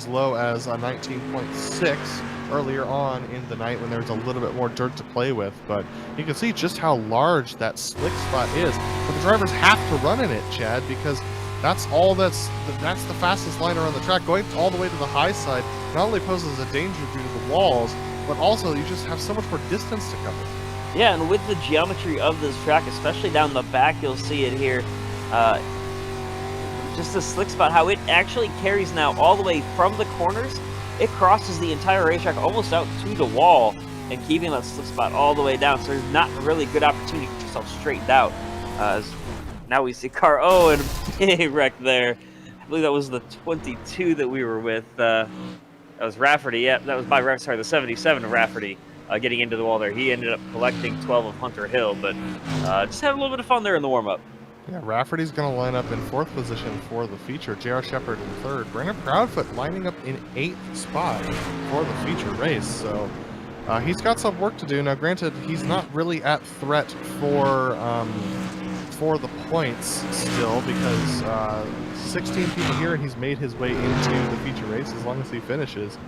low as a 19.6 earlier on in the night when there's a little bit more dirt to play with. But you can see just how large that slick spot is. But the drivers have to run in it, Chad, because that's the fastest line around the track. Going all the way to the high side not only poses a danger due to the walls, but also you just have so much more distance to cover. Yeah, and with the geometry of this track, especially down the back, you'll see it here. Just the slick spot, how it actually carries now all the way from the corners. It crosses the entire racetrack almost out to the wall and keeping that slick spot all the way down. So there's not really good opportunity to get yourself straightened out. Now we see car, and a big wreck there. I believe that was the 22 that we were with. That was Rafferty. Yeah, that was the 77 of Rafferty. Getting into the wall there. He ended up collecting 12 of Hunter Hill, but just had a little bit of fun there in the warm-up. Yeah, Rafferty's going to line up in 4th position for the feature. J.R. Shepard in 3rd. Brandon Proudfoot lining up in 8th spot for the feature race. So he's got some work to do. Now, granted, he's not really at threat for the points still because 16 people here and he's made his way into the feature race. As long as he finishes,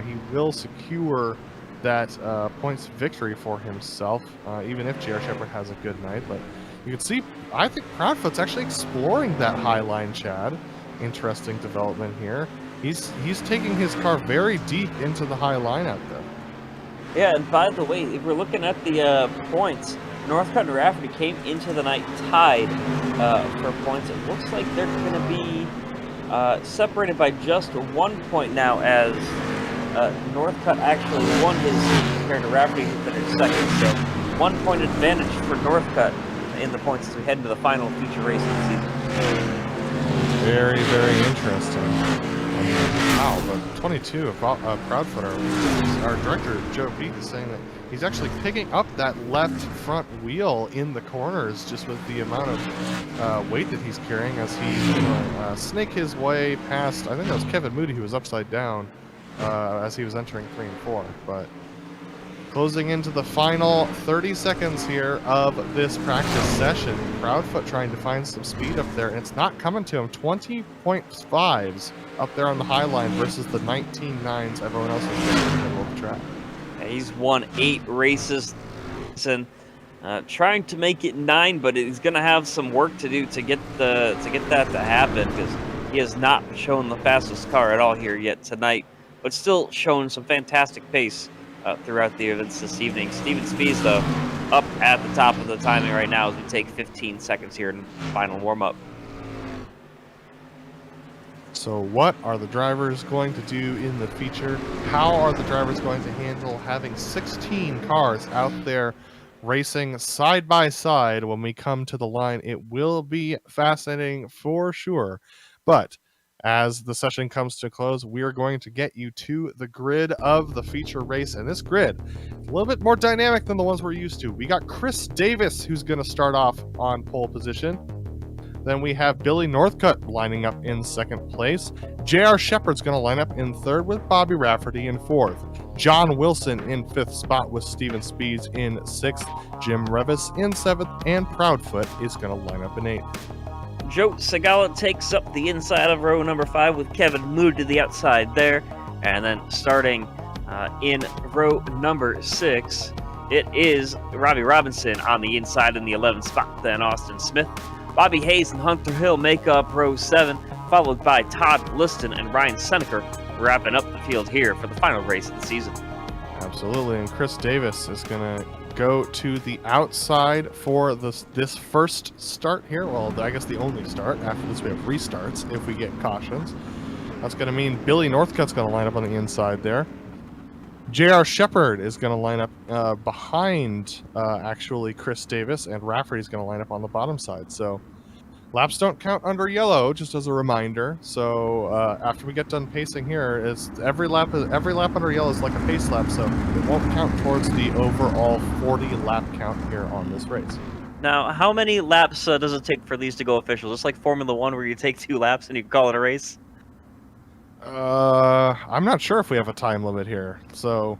he will secure that points victory for himself, even if J.R. Shepard has a good night. But you can see, I think Proudfoot's actually exploring that high line, Chad. Interesting development here. He's taking his car very deep into the high line out there. Yeah, and by the way, if we're looking at the points, Northcutt and Rafferty came into the night tied for points. It looks like they're going to be separated by just 1 point now, as Northcutt actually won his seat compared to Rafferty, who finished second. So 1 point advantage for Northcutt in the points as we head into the final feature race of the season. Very, very interesting. Wow, but 22 of Proudfoot, our director, Joe Beat, is saying that he's actually picking up that left front wheel in the corners just with the amount of weight that he's carrying as he snake his way past, I think that was Kevin Moody who was upside down as he was entering 3 and 4. But closing into the final 30 seconds here of this practice session, Proudfoot trying to find some speed up there, and it's not coming to him. 20.5s up there on the high line versus the 19.9s everyone else is getting in the middle of the track. Yeah, he's won 8 races and trying to make it 9, but he's going to have some work to do to get that to happen, because he has not shown the fastest car at all here yet tonight, but still shown some fantastic pace throughout the events this evening. Steven Spees, though, up at the top of the timing right now as we take 15 seconds here in the final warm-up. So what are the drivers going to do in the feature? How are the drivers going to handle having 16 cars out there racing side by side when we come to the line? It will be fascinating for sure. But as the session comes to a close, we are going to get you to the grid of the feature race. And this grid is a little bit more dynamic than the ones we're used to. We got Chris Davis, who's going to start off on pole position. Then we have Billy Northcutt lining up in 2nd place. J.R. Shepard's going to line up in 3rd with Bobby Rafferty in 4th. John Wilson in 5th spot with Steven Spees in 6th. Jim Revis in 7th. And Proudfoot is going to line up in 8th. Joe Segala takes up the inside of row number 5 with Kevin Moody to the outside there. And then starting in row number 6, it is Robbie Robinson on the inside in the 11th spot. Then Austin Smith, Bobby Hayes, and Hunter Hill make up row 7, followed by Todd Liston and Ryan Seneker, wrapping up the field here for the final race of the season. Absolutely, and Chris Davis is going to go to the outside for this first start here. Well, I guess the only start. After this, we have restarts if we get cautions. That's going to mean Billy Northcutt's going to line up on the inside there. J.R. Shepard is going to line up behind, actually, Chris Davis, and Rafferty's going to line up on the bottom side. So laps don't count under yellow, just as a reminder. So after we get done pacing here, every lap under yellow is like a pace lap, so it won't count towards the overall 40 lap count here on this race. Now, how many laps does it take for these to go official? Just like Formula 1 where you take 2 laps and you call it a race? I'm not sure if we have a time limit here, so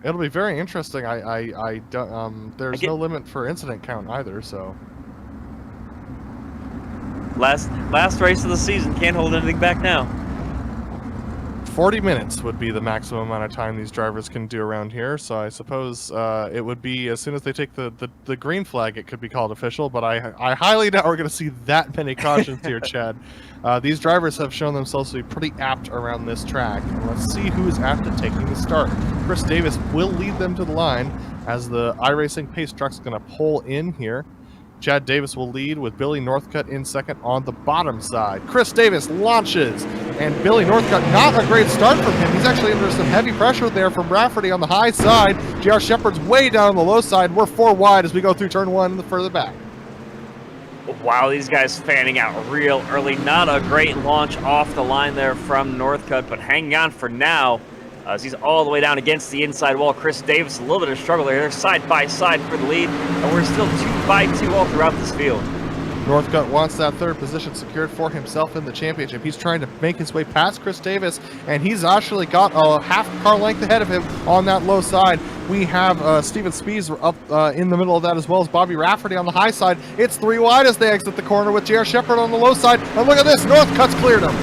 it'll be very interesting. There's no limit for incident count either, so. Last race of the season, can't hold anything back now. 40 minutes would be the maximum amount of time these drivers can do around here, so I suppose it would be as soon as they take the green flag, it could be called official, but I highly doubt we're going to see that many cautions here, Chad. These drivers have shown themselves to be pretty apt around this track, and let's see who's apt at taking the start. Chris Davis will lead them to the line as the iRacing pace truck's going to pull in here. Chad Davis will lead with Billy Northcutt in second on the bottom side. Chris Davis launches, and Billy Northcutt, not a great start from him. He's actually under some heavy pressure there from Rafferty on the high side. J.R. Shepard's way down on the low side. We're 4 wide as we go through turn 1 the further back. Wow, these guys fanning out real early. Not a great launch off the line there from Northcutt, but hanging on for now. As he's all the way down against the inside wall. Chris Davis, a little bit of struggle there. They're side by side for the lead, and we're still 2 by 2 all throughout this field. Northcutt wants that third position secured for himself in the championship. He's trying to make his way past Chris Davis, and he's actually got a half car length ahead of him on that low side. We have Steven Spees up in the middle of that, as well as Bobby Rafferty on the high side. It's 3 wide as they exit the corner with J.R. Shepard on the low side. And look at this, Northcutt's cleared him.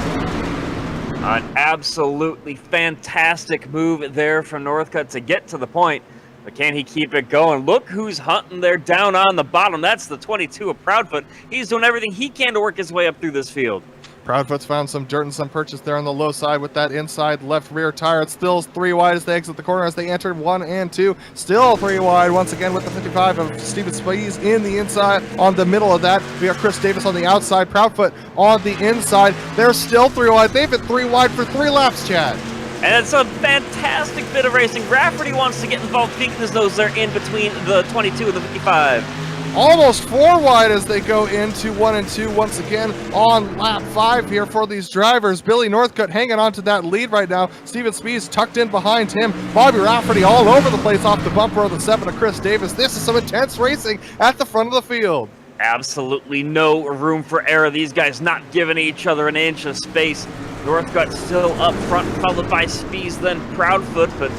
An absolutely fantastic move there from Northcutt to get to the point, but can he keep it going? Look who's hunting there down on the bottom. That's the 22 of Proudfoot. He's doing everything he can to work his way up through this field. Proudfoot's found some dirt and some purchase there on the low side with that inside left rear tire. It's still 3 wide as they exit the corner as they enter 1 and 2. Still 3 wide once again with the 55 of Steven Spees in the inside. On the middle of that, we got Chris Davis on the outside, Proudfoot on the inside. They're still 3 wide. They've been 3 wide for 3 laps, Chad. And it's a fantastic bit of racing. Rafferty wants to get involved, peeking his nose there in between the 22 and the 55. Almost 4 wide as they go into 1 and 2 once again on lap 5 here for these drivers. Billy Northcutt hanging on to that lead right now. Steven Spees tucked in behind him. Bobby Rafferty all over the place off the bumper of the 7 of Chris Davis. This is some intense racing at the front of the field. Absolutely no room for error. These guys not giving each other an inch of space. Northcutt still up front, followed by Spees, then Proudfoot, but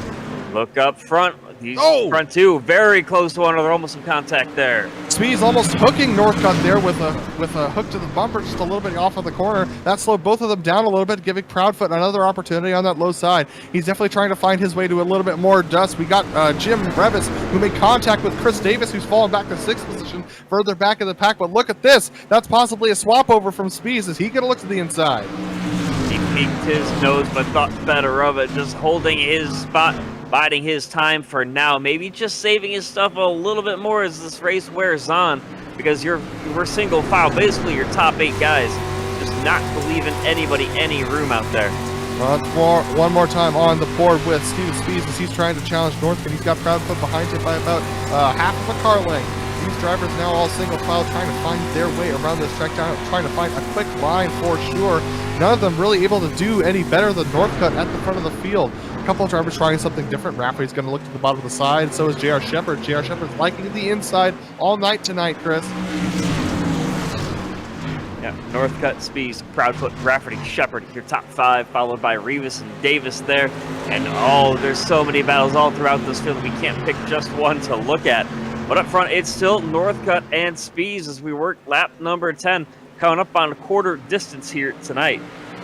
look up front. These front 2 very close to one another, almost some contact there. Spees almost hooking Northcutt there with a hook to the bumper, just a little bit off of the corner. That slowed both of them down a little bit, giving Proudfoot another opportunity on that low side. He's definitely trying to find his way to a little bit more dust. We got Jim Revis, who made contact with Chris Davis, who's fallen back to 6th position, further back in the pack. But look at this. That's possibly a swap over from Spees. Is he going to look to the inside? He peeked his nose, but thought better of it, just holding his spot, biding his time for now, maybe just saving his stuff a little bit more as this race wears on, because we're single file, basically your top 8 guys, just not leaving anybody any room out there. One more time on the board with Steven Spees as he's trying to challenge Northcutt. He's got Proudfoot behind him by about half of a car length. These drivers now all single file, trying to find their way around this track, trying to find a quick line for sure. None of them really able to do any better than Northcutt at the front of the field. A couple of drivers trying something different. Rafferty's going to look to the bottom of the side. So is J.R. Shepard. J.R. Shepard's liking the inside all night tonight, Chris. Yeah, Northcutt, Spees, Proudfoot, Rafferty, Shepard, your top 5, followed by Rivas and Davis there. And there's so many battles all throughout this field that we can't pick just one to look at. But up front, it's still Northcutt and Spees as we work lap number 10, coming up on a quarter distance here tonight.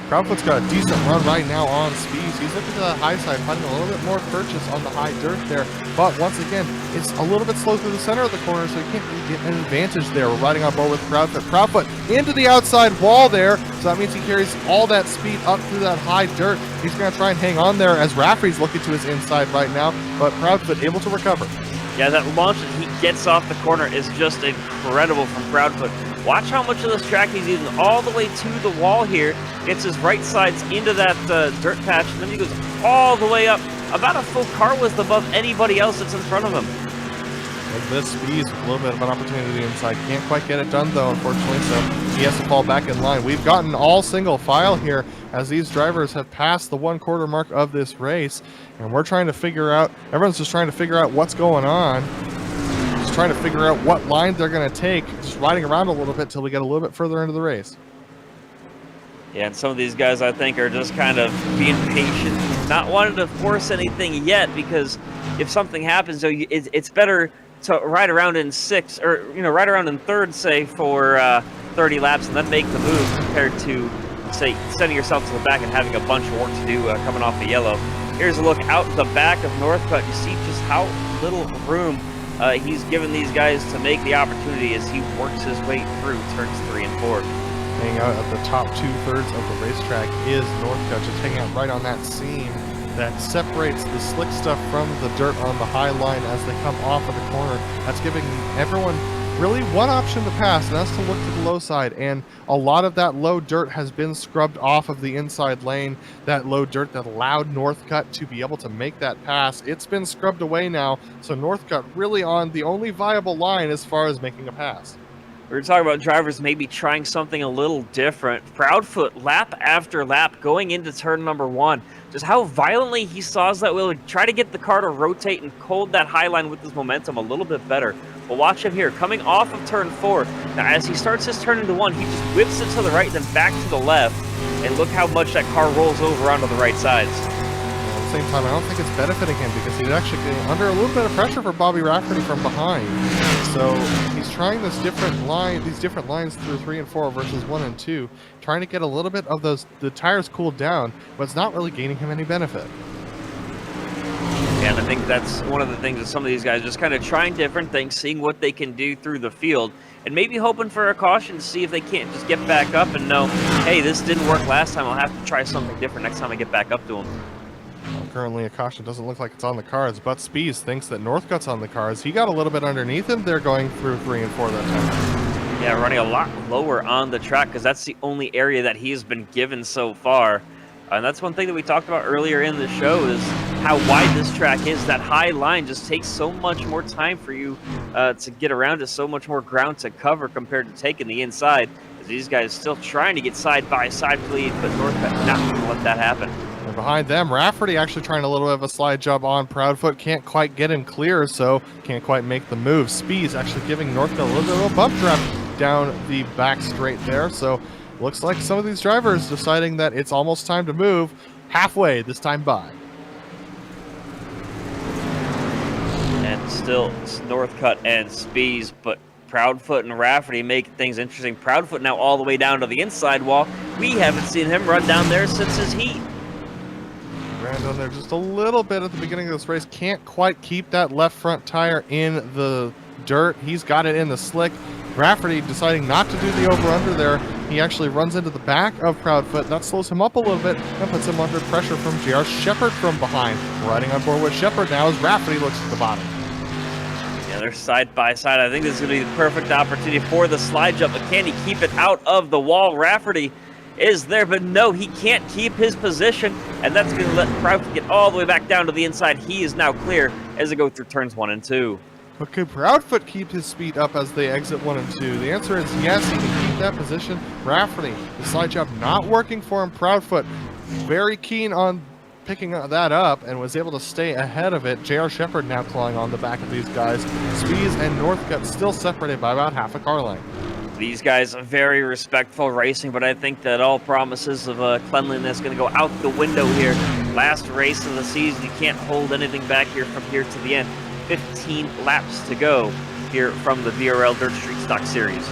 Proudfoot's got a decent run right now on Spees. He's looking to the high side, finding a little bit more purchase on the high dirt there. But once again, it's a little bit slow through the center of the corner, so he can't really get an advantage there. We're riding on board with Proudfoot. Proudfoot into the outside wall there, so that means he carries all that speed up through that high dirt. He's going to try and hang on there as Rafferty's looking to his inside right now, but Proudfoot able to recover. Yeah, that launch that he gets off the corner is just incredible from Proudfoot. Watch how much of this track he's using all the way to the wall here. Gets his right sides into that dirt patch, and then he goes all the way up, about a full car width above anybody else that's in front of him. Like this, Spees with a little bit of an opportunity inside. Can't quite get it done though, unfortunately, so he has to fall back in line. We've gotten all single file here as these drivers have passed the 1/4 mark of this race, and we're trying to figure out, everyone's just trying to figure out what's going on. Just trying to figure out what line they're going to take, just riding around a little bit till we get a little bit further into the race. Yeah, and some of these guys, I think, are just kind of being patient, not wanting to force anything yet, because if something happens, so it's better to ride around in sixth, or ride around in third, say, for 30 laps, and then make the move, compared to, say, sending yourself to the back and having a bunch of work to do coming off the yellow. Here's a look out the back of Northcutt. You see just how little room he's given these guys to make the opportunity as he works his way through turns 3 and 4. Hanging out at the top 2/3 of the racetrack is Northcutt, just hanging out right on that seam that separates the slick stuff from the dirt on the high line as they come off of the corner. That's giving everyone really one option to pass, and that's to look to the low side. And a lot of that low dirt has been scrubbed off of the inside lane. That low dirt that allowed Northcutt to be able to make that pass, it's been scrubbed away now. So Northcutt really on the only viable line as far as making a pass. We were talking about drivers maybe trying something a little different. Proudfoot, lap after lap, going into turn number 1. Just how violently he saws that wheel, try to get the car to rotate and hold that high line with his momentum a little bit better. But watch him here, coming off of turn 4. Now, as he starts his turn into 1, he just whips it to the right, then back to the left. And look how much that car rolls over onto the right sides. At the same time, I don't think it's benefiting him because he's actually getting under a little bit of pressure for Bobby Rafferty from behind. So he's trying these different lines through 3 and 4 versus 1 and 2, trying to get a little bit of the tires cooled down, but it's not really gaining him any benefit. And I think that's one of the things that some of these guys just kind of trying different things, seeing what they can do through the field, and maybe hoping for a caution to see if they can't just get back up and know, hey, this didn't work last time, I'll have to try something different next time I get back up to them. Currently, a caution doesn't look like it's on the cards, but Spees thinks that Northcutt's on the cards. He got a little bit underneath him. They're going through 3 and 4 that time. Yeah, running a lot lower on the track because that's the only area that he's been given so far. And that's one thing that we talked about earlier in the show is how wide this track is. That high line just takes so much more time for you to get around it, so much more ground to cover compared to taking the inside. As these guys still trying to get side-by-side lead, but Northcutt not going to let that happen. And behind them, Rafferty actually trying a little bit of a slide job on Proudfoot. Can't quite get him clear, so can't quite make the move. Spees actually giving Northcutt a little bit of a bump draft down the back straight there. So looks like some of these drivers deciding that it's almost time to move halfway this time by. And still it's Northcutt and Spees, but Proudfoot and Rafferty make things interesting. Proudfoot now all the way down to the inside wall. We haven't seen him run down there since his heat. Ran down there just a little bit at the beginning of this race. Can't quite keep that left front tire in the dirt. He's got it in the slick. Rafferty deciding not to do the over-under there. He actually runs into the back of Proudfoot. That slows him up a little bit and puts him under pressure from JR Shepherd from behind. Riding on board with Shepherd now as Rafferty looks at the bottom. Yeah, they're side by side. I think this is going to be the perfect opportunity for the slide jump, but can he keep it out of the wall? Rafferty is there, but no, he can't keep his position, and that's going to let Proudfoot get all the way back down to the inside. He is now clear as they go through turns 1 and 2. But could Proudfoot keep his speed up as they exit 1 and 2? The answer is yes, he can keep that position. Rafferty, the slide job not working for him. Proudfoot very keen on picking that up and was able to stay ahead of it. JR Shepherd now clawing on the back of these guys. Spees and Northcutt still separated by about half a car length. These guys are very respectful racing, but I think that all promises of cleanliness going to go out the window here. Last race of the season, you can't hold anything back here from here to the end. 15 laps to go here from the BRL Dirt Street Stock Series.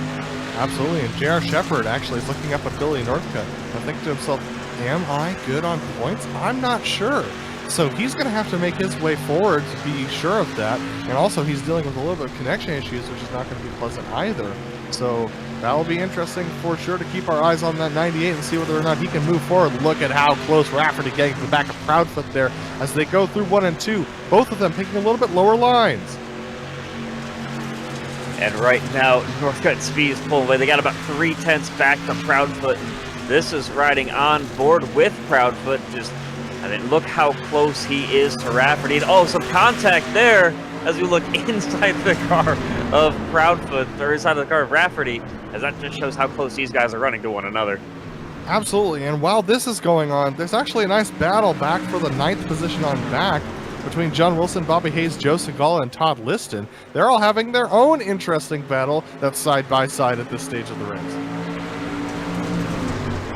Absolutely, and JR Shepherd actually is looking up at Billy Northcutt and thinking to himself, am I good on points? I'm not sure. So he's going to have to make his way forward to be sure of that. And also he's dealing with a little bit of connection issues, which is not going to be pleasant either. So that will be interesting for sure to keep our eyes on that 98 and see whether or not he can move forward. Look at how close Rafferty getting to the back of Proudfoot there as they go through 1 and 2. Both of them picking a little bit lower lines. And right now, Northcutt Speed is pulling away. They got about 3/10 back to Proudfoot. And this is riding on board with Proudfoot. Look how close he is to Rafferty. Oh, some contact there as we look inside the car of Proudfoot, or inside the car of Rafferty, as that just shows how close these guys are running to one another. Absolutely, and while this is going on, there's actually a nice battle back for the 9th position on back between John Wilson, Bobby Hayes, Joe Segala, and Todd Liston. They're all having their own interesting battle that's side by side at this stage of the race.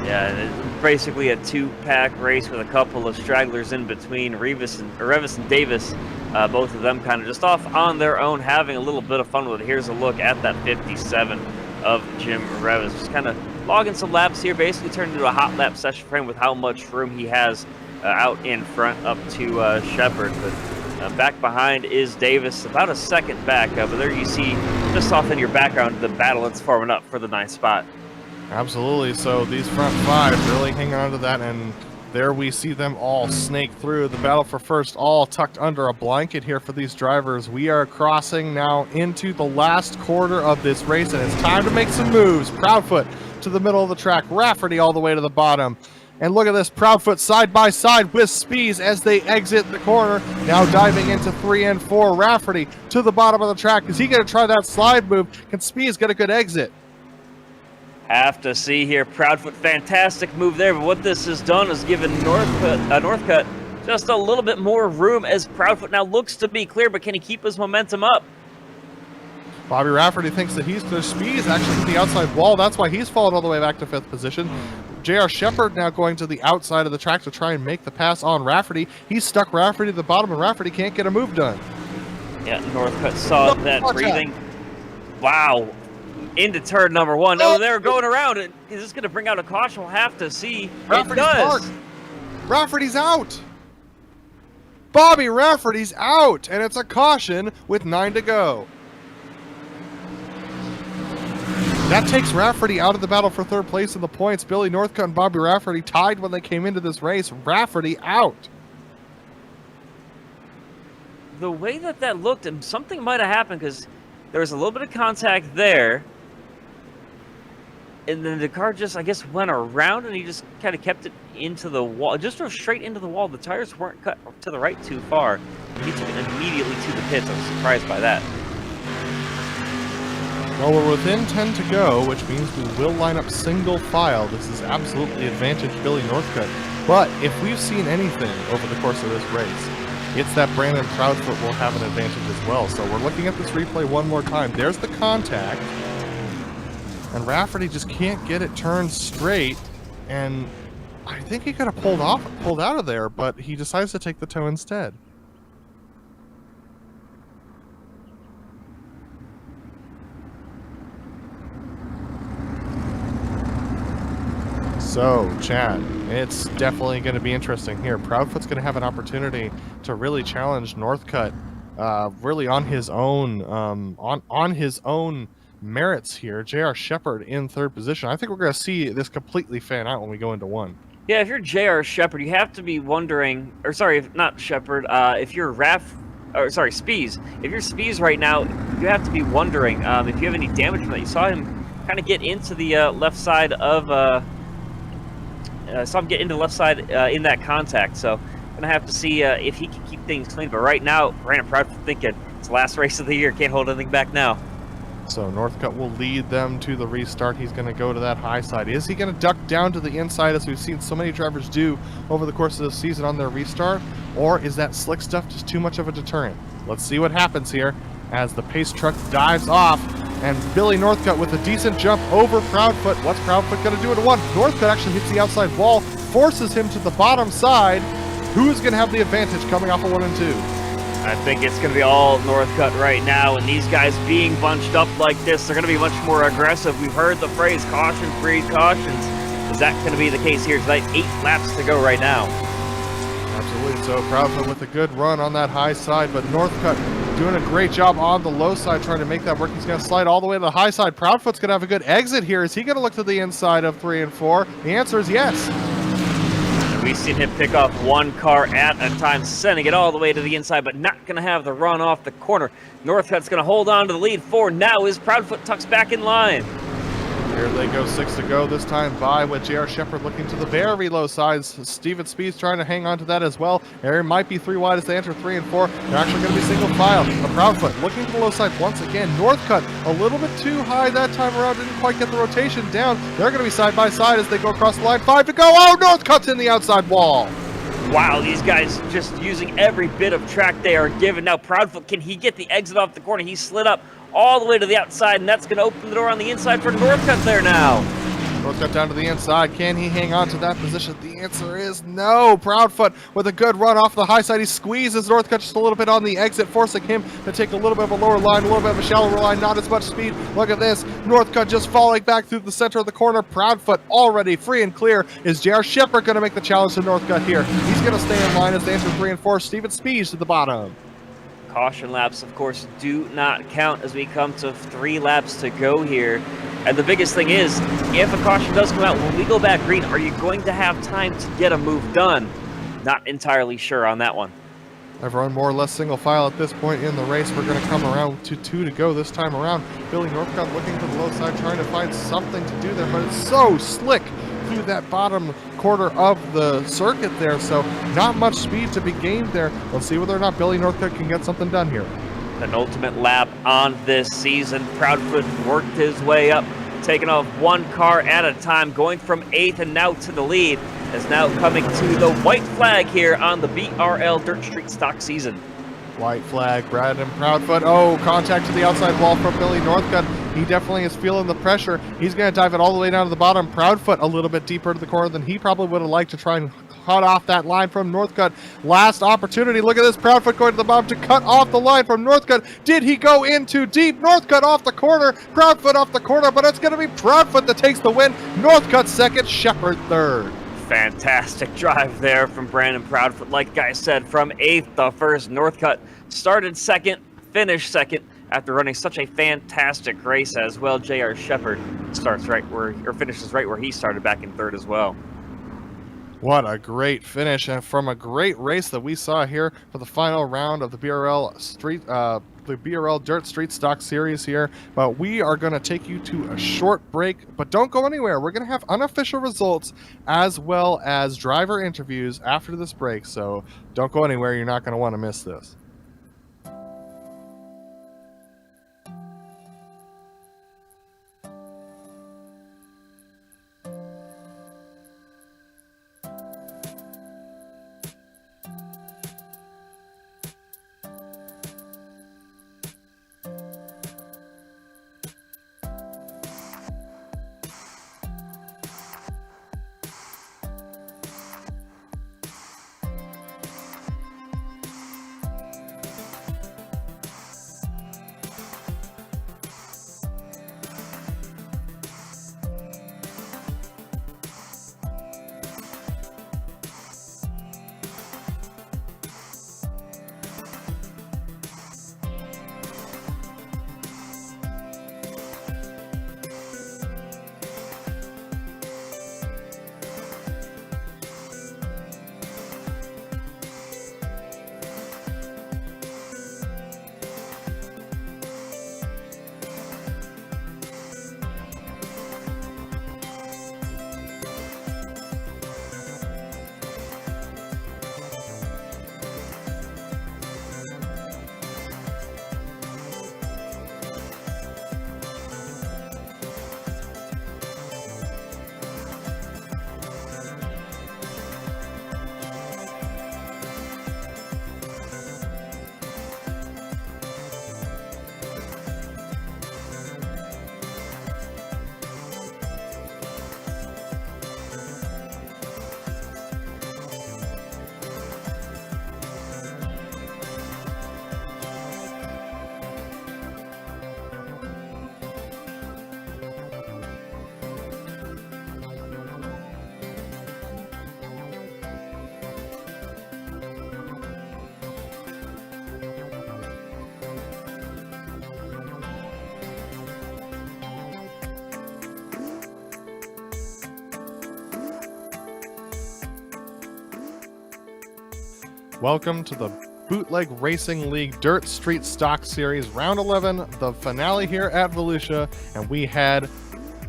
Yeah, it's basically a two-pack race with a couple of stragglers in between. Revis and Davis, both of them kind of just off on their own, having a little bit of fun with it. Here's a look at that 57 of Jim Revis. Just kind of logging some laps here, basically turned into a hot lap session for him with how much room he has out in front up to Shepard. But back behind is Davis, about a second back. But there you see, just off in your background, the battle that's forming up for the 9th spot. Absolutely. So these front 5 really hang on to that, and there we see them all snake through the battle for first, all tucked under a blanket here for these drivers. We are crossing now into the last quarter of this race, and it's time to make some moves. Proudfoot to the middle of the track, Rafferty all the way to the bottom. And look at this, Proudfoot side by side with Spees as they exit the corner. Now diving into 3 and 4, Rafferty to the bottom of the track. Is he going to try that slide move? Can Spees get a good exit? Have to see here. Proudfoot, fantastic move there, but what this has done is given Northcutt just a little bit more room as Proudfoot now looks to be clear, but can he keep his momentum up? Bobby Rafferty thinks that Spees actually hit the outside wall. That's why he's fallen all the way back to 5th position. J.R. Shepard now going to the outside of the track to try and make the pass on Rafferty. He's stuck Rafferty to the bottom, and Rafferty can't get a move done. Yeah, Northcutt saw that breathing. Wow. Into turn number 1. Oh, they're going around it. Is this going to bring out a caution? We'll have to see. It does. Parked. Rafferty's out. Bobby Rafferty's out, and it's a caution with 9 to go. That takes Rafferty out of the battle for 3rd place in the points. Billy Northcutt and Bobby Rafferty tied when they came into this race. Rafferty out. The way that looked, and something might have happened because there was a little bit of contact there. And then the car just, I guess, went around and he just kind of kept it into the wall. Just drove straight into the wall. The tires weren't cut to the right too far. He took it immediately to the pits. I was surprised by that. Well, we're within 10 to go, which means we will line up single file. This is absolutely advantage Billy Northcutt. But if we've seen anything over the course of this race, it's that Brandon Proudfoot will have an advantage as well. So we're looking at this replay one more time. There's the contact. And Rafferty just can't get it turned straight, and I think he could have pulled out of there, but he decides to take the toe instead. So, Chad, it's definitely going to be interesting here. Proudfoot's going to have an opportunity to really challenge Northcutt, really on his own, on his own merits here. J.R. Shepard in 3rd position. I think we're going to see this completely fan out when we go into 1. Yeah, if you're J.R. Shepard, you have to be wondering, or sorry, if not Shepard, if you're Spees. If you're Spees right now, you have to be wondering if you have any damage from that. You saw him kind of get into the left side of, in that contact, so gonna have to see if he can keep things clean. But right now, Brandon Proudfoot thinking it's the last race of the year, can't hold anything back now. So Northcutt will lead them to the restart. He's going to go to that high side. Is he going to duck down to the inside as we've seen so many drivers do over the course of the season on their restart? Or is that slick stuff just too much of a deterrent? Let's see what happens here as the pace truck dives off, and Billy Northcutt with a decent jump over Proudfoot. What's Proudfoot going to do in 1? Northcutt actually hits the outside wall, forces him to the bottom side. Who's going to have the advantage coming off of 1 and 2? I think it's going to be all Northcutt right now, and these guys being bunched up like this, they're going to be much more aggressive. We've heard the phrase, cautions breed cautions. Is that going to be the case here tonight? 8 laps to go right now. Absolutely. So Proudfoot with a good run on that high side, but Northcutt doing a great job on the low side trying to make that work. He's going to slide all the way to the high side. Proudfoot's going to have a good exit here. Is he going to look to the inside of 3 and 4? The answer is yes. We've seen him pick off one car at a time, sending it all the way to the inside, but not going to have the run off the corner. Northcut's going to hold on to the lead for now as Proudfoot tucks back in line. Here they go, 6 to go, this time by with J.R. Shepard looking to the very low sides. Steven Speed's trying to hang on to that as well. Aaron might be 3 wide as they enter 3 and 4. They're actually going to be single file. The Proudfoot looking to the low side once again. Northcut a little bit too high that time around, didn't quite get the rotation down. They're going to be side by side as they go across the line. 5 to go. Oh, Northcut's in the outside wall. Wow, these guys just using every bit of track they are given. Now Proudfoot, can he get the exit off the corner? He slid up all the way to the outside, and that's going to open the door on the inside for Northcut there now. Northcut down to the inside. Can he hang on to that position? The answer is no. Proudfoot with a good run off the high side. He squeezes Northcut just a little bit on the exit, forcing him to take a little bit of a lower line, a little bit of a shallower line, not as much speed. Look at this. Northcut just falling back through the center of the corner. Proudfoot already free and clear. Is J.R. Shepard going to make the challenge to Northcut here? He's going to stay in line as they enter 3 and 4. Steven Speeds to the bottom. Caution laps, of course, do not count as we come to 3 laps to go here. And the biggest thing is, if a caution does come out, when we go back green, are you going to have time to get a move done? Not entirely sure on that one. Everyone more or less single file at this point in the race. We're going to come around to 2 to go this time around. Billy Northcutt looking to the low side, trying to find something to do there, but it's so slick through that bottom quarter of the circuit there, so not much speed to be gained there. Let's see whether or not Billy Northcutt can get something done here. An ultimate lap on this season. Proudfoot worked his way up, taking off one car at a time, going from 8th and now to the lead, is now coming to the white flag here on the BRL Dirt Street Stock season. White flag, Brandon Proudfoot. Oh, contact to the outside wall from Billy Northcutt. He definitely is feeling the pressure. He's going to dive it all the way down to the bottom. Proudfoot a little bit deeper to the corner than he probably would have liked to try and cut off that line from Northcutt. Last opportunity. Look at this. Proudfoot going to the bottom to cut off the line from Northcutt. Did he go in too deep? Northcutt off the corner. Proudfoot off the corner, but it's going to be Proudfoot that takes the win. Northcutt second, Shepard third. Fantastic drive there from Brandon Proudfoot. Like I said, from 8th to 1st, Northcutt started second, finished second after running such a fantastic race as well. J.R. Shepard finishes right where he started back in 3rd as well. What a great finish, and from a great race that we saw here for the final round of the BRL Dirt Street Stock Series here. But we are going to take you to a short break, but don't go anywhere. We're going to have unofficial results as well as driver interviews after this break, so don't go anywhere. You're not going to want to miss this. Welcome to the Bootleg Racing League Dirt Street Stock Series, Round 11, the finale here at Volusia, and we had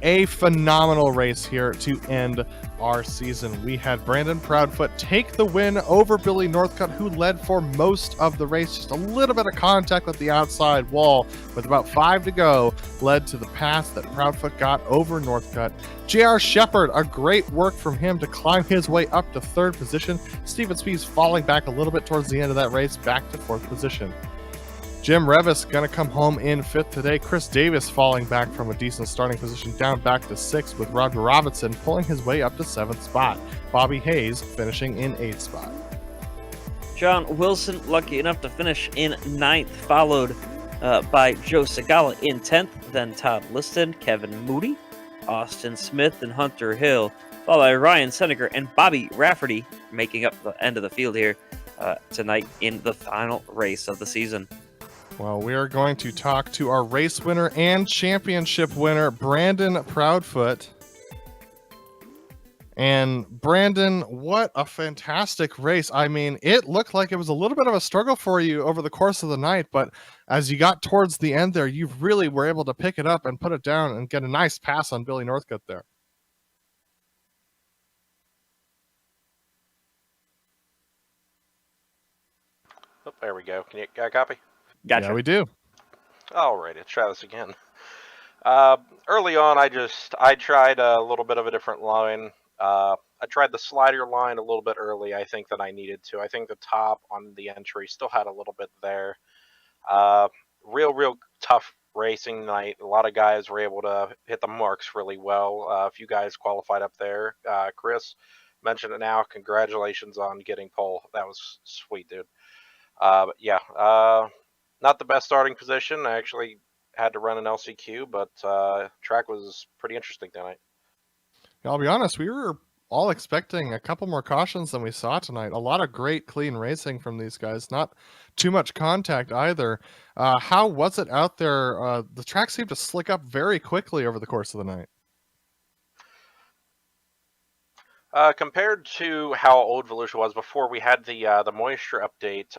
a phenomenal race here to end our season. We had Brandon Proudfoot take the win over Billy Northcutt, who led for most of the race. Just a little bit of contact with the outside wall with about 5 to go led to the pass that Proudfoot got over Northcutt. J.R. Shepard, a great work from him to climb his way up to 3rd position. Steven Spees falling back a little bit towards the end of that race, back to 4th position. Jim Revis going to come home in 5th today. Chris Davis falling back from a decent starting position down back to 6th, with Roger Robinson pulling his way up to 7th spot. Bobby Hayes finishing in 8th spot. John Wilson lucky enough to finish in 9th, followed by Joe Segala in 10th, then Todd Liston, Kevin Moody, Austin Smith, and Hunter Hill, followed by Ryan Senegar and Bobby Rafferty, making up the end of the field here tonight in the final race of the season. Well, we are going to talk to our race winner and championship winner, Brandon Proudfoot. And Brandon, what a fantastic race. I mean, it looked like it was a little bit of a struggle for you over the course of the night, but as you got towards the end there, you really were able to pick it up and put it down and get a nice pass on Billy Northcutt there. Oh, there we go. Can you got a copy? Gotcha. Yeah, we do. All right, let's try this again. Early on, I tried a little bit of a different line. I tried the slider line a little bit early, I think, than I needed to. I think the top on the entry still had a little bit there. Real tough racing night. A lot of guys were able to hit the marks really well. A few guys qualified up there. Chris mentioned it now. Congratulations on getting pole. That was sweet, dude. But yeah, not the best starting position. I actually had to run an LCQ, but track was pretty interesting tonight. I'll be honest, we were all expecting a couple more cautions than we saw tonight. A lot of great, clean racing from these guys. Not too much contact either. How was it out there? The track seemed to slick up very quickly over the course of the night. Compared to how old Volusia was before we had the moisture update,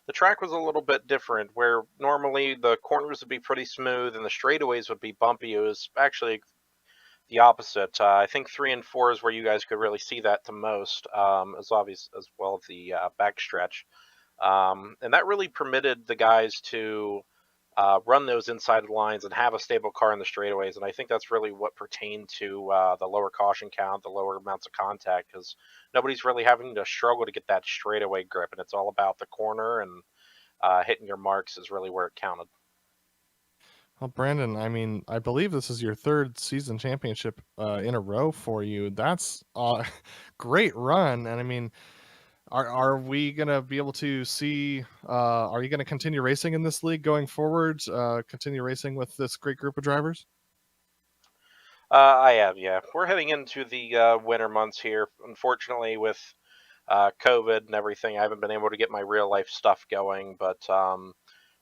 the track was a little bit different. Where normally the corners would be pretty smooth and the straightaways would be bumpy, it was actually the opposite. I think 3 and 4 is where you guys could really see that the most, as obvious as well as the backstretch, and that really permitted the guys to run those inside lines and have a stable car in the straightaways. And I think that's really what pertained to the lower caution count, the lower amounts of contact, because nobody's really having to struggle to get that straightaway grip. And it's all about the corner, and hitting your marks is really where it counted. Well, Brandon, I mean, I believe this is your 3rd season championship in a row for you. That's a great run. And I mean, are we going to be able to see, are you going to continue racing in this league going forward? Continue racing with this great group of drivers? I am, yeah. We're heading into the winter months here. Unfortunately, with COVID and everything, I haven't been able to get my real life stuff going. But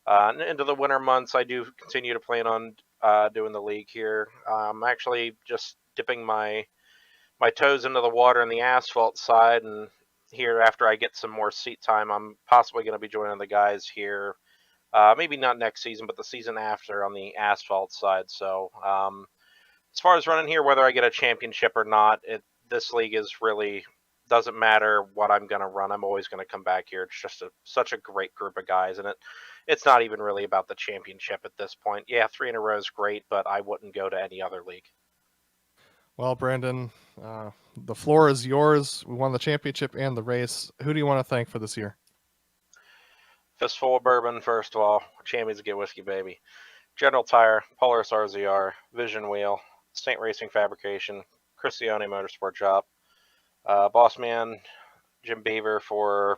into the winter months, I do continue to plan on doing the league here. I'm actually just dipping my toes into the water on the asphalt side, and here after I get some more seat time, I'm possibly going to be joining the guys here. Maybe not next season, but the season after on the asphalt side. So as far as running here, whether I get a championship or not, this league is really doesn't matter what I'm going to run. I'm always going to come back here. It's just such a great group of guys, and it's not even really about the championship at this point. Yeah, 3 in a row is great, but I wouldn't go to any other league. Well, Brandon, the floor is yours. We won the championship and the race. Who do you want to thank for this year? Fistful of bourbon, first of all. Champions get whiskey, baby. General Tire, Polaris RZR, Vision Wheel, Saint Racing Fabrication, Cristione Motorsport Shop, Boss Man, Jim Beaver for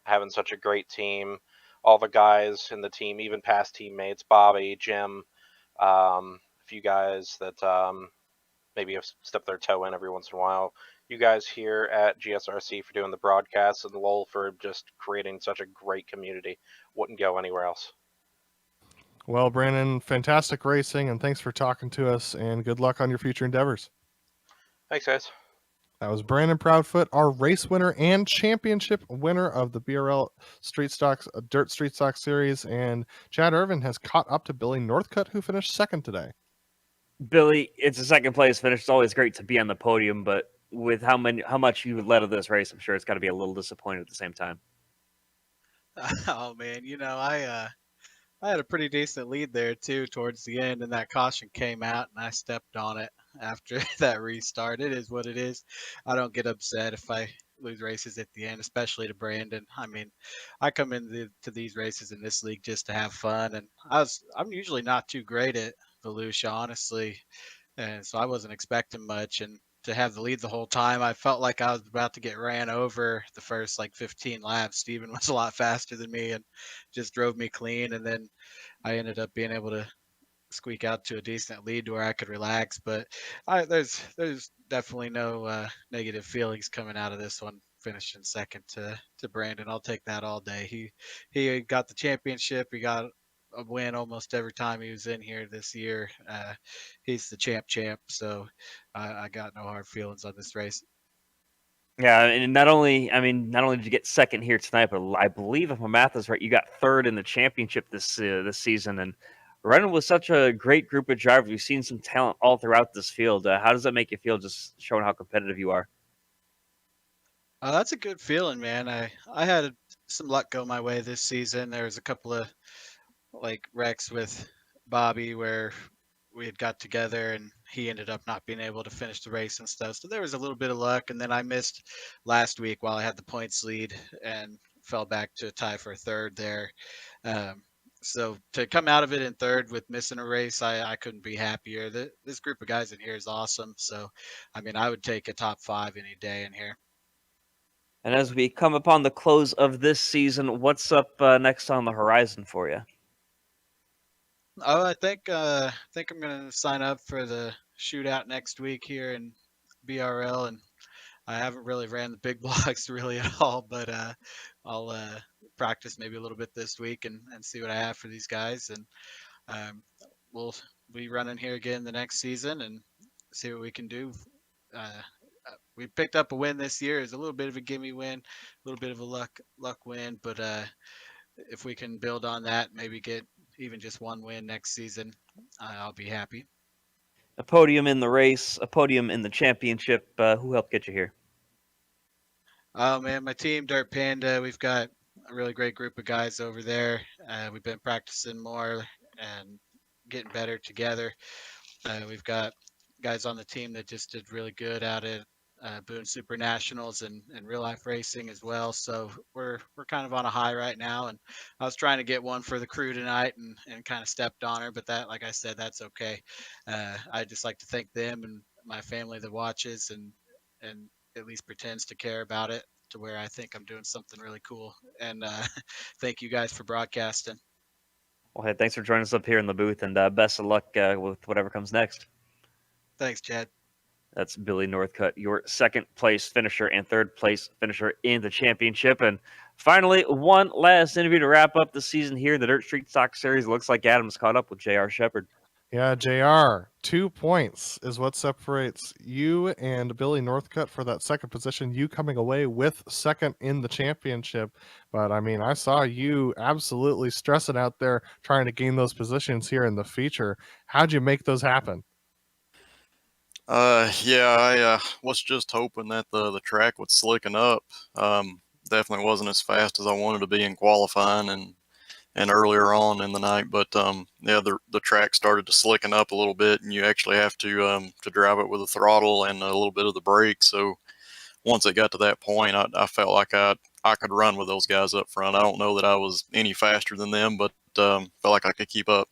having such a great team. All the guys in the team, even past teammates, Bobby, Jim, a few guys that maybe have stepped their toe in every once in a while. You guys here at GSRC for doing the broadcasts, and Lowell for just creating such a great community. Wouldn't go anywhere else. Well, Brandon, fantastic racing, and thanks for talking to us, and good luck on your future endeavors. Thanks, guys. That was Brandon Proudfoot, our race winner and championship winner of the BRL Dirt Street Stock Series. And Chad Irvin has caught up to Billy Northcutt, who finished second today. Billy, it's a second place finish. It's always great to be on the podium, but with how much you led of this race, I'm sure it's got to be a little disappointing at the same time. Oh man, I had a pretty decent lead there too towards the end, and that caution came out, and I stepped on it after that restart. It is what it is. I don't get upset if I lose races at the end, especially to Brandon. I mean, I come into these races in this league just to have fun, and I'm usually not too great at Volusia, honestly, and so I wasn't expecting much. And to have the lead the whole time, I felt like I was about to get ran over the first like 15 laps. Steven was a lot faster than me and just drove me clean, and then I ended up being able to squeak out to a decent lead to where I could relax. But there's definitely no negative feelings coming out of this one. Finishing second to Brandon, I'll take that all day. He got the championship. He got a win almost every time he was in here this year. He's the champ. So I got no hard feelings on this race. Yeah, and not only did you get second here tonight, but I believe if my math is right, you got third in the championship this season. And running with such a great group of drivers, we've seen some talent all throughout this field. How does that make you feel, just showing how competitive you are? That's a good feeling, man. I had some luck go my way this season. There was a couple of like wrecks with Bobby where we had got together and he ended up not being able to finish the race and stuff. So there was a little bit of luck. And then I missed last week while I had the points lead and fell back to a tie for third there. Um, so to come out of it in third with missing a race, I couldn't be happier. This group of guys in here is awesome. So, I mean, I would take a top 5 any day in here. And as we come upon the close of this season, what's up next on the horizon for you? Oh, I think I'm gonna sign up for the shootout next week here in BRL, and I haven't really ran the big blocks really at all, but I'll practice maybe a little bit this week and see what I have for these guys, and um, we'll be running here again the next season and see what we can do. Uh, we picked up a win this year. It's a little bit of a gimme win, a little bit of a luck win, but if we can build on that, maybe get even just one win next season, I'll be happy. A podium in the race, a podium in the championship. Who helped get you here? Oh man, my team, Dirt Panda, we've got a really great group of guys over there. We've been practicing more and getting better together. We've got guys on the team that just did really good out at Boone Super Nationals and real life racing as well. So we're kind of on a high right now. And I was trying to get one for the crew tonight and kind of stepped on her, but that, like I said, that's okay. I just like to thank them and my family that watches and at least pretends to care about it to where I think I'm doing something really cool. And thank you guys for broadcasting. Well, hey, thanks for joining us up here in the booth, and best of luck with whatever comes next. Thanks, Chad. That's Billy Northcutt, your second place finisher and third place finisher in the championship. And finally, one last interview to wrap up the season here in the Dirt Street Stock Series. It looks like Adam's caught up with J.R. Shepard. Yeah, JR, 2 points is what separates you and Billy Northcutt for that second position. You coming away with second in the championship. But I mean, I saw you absolutely stressing out there trying to gain those positions here in the feature. How'd you make those happen? Yeah, I was just hoping that the track would slicken up. Definitely wasn't as fast as I wanted to be in qualifying and earlier on in the night, but yeah, the track started to slicken up a little bit, and you actually have to drive it with the throttle and a little bit of the brake. So once it got to that point, I felt like I could run with those guys up front. I don't know that I was any faster than them, but felt like I could keep up.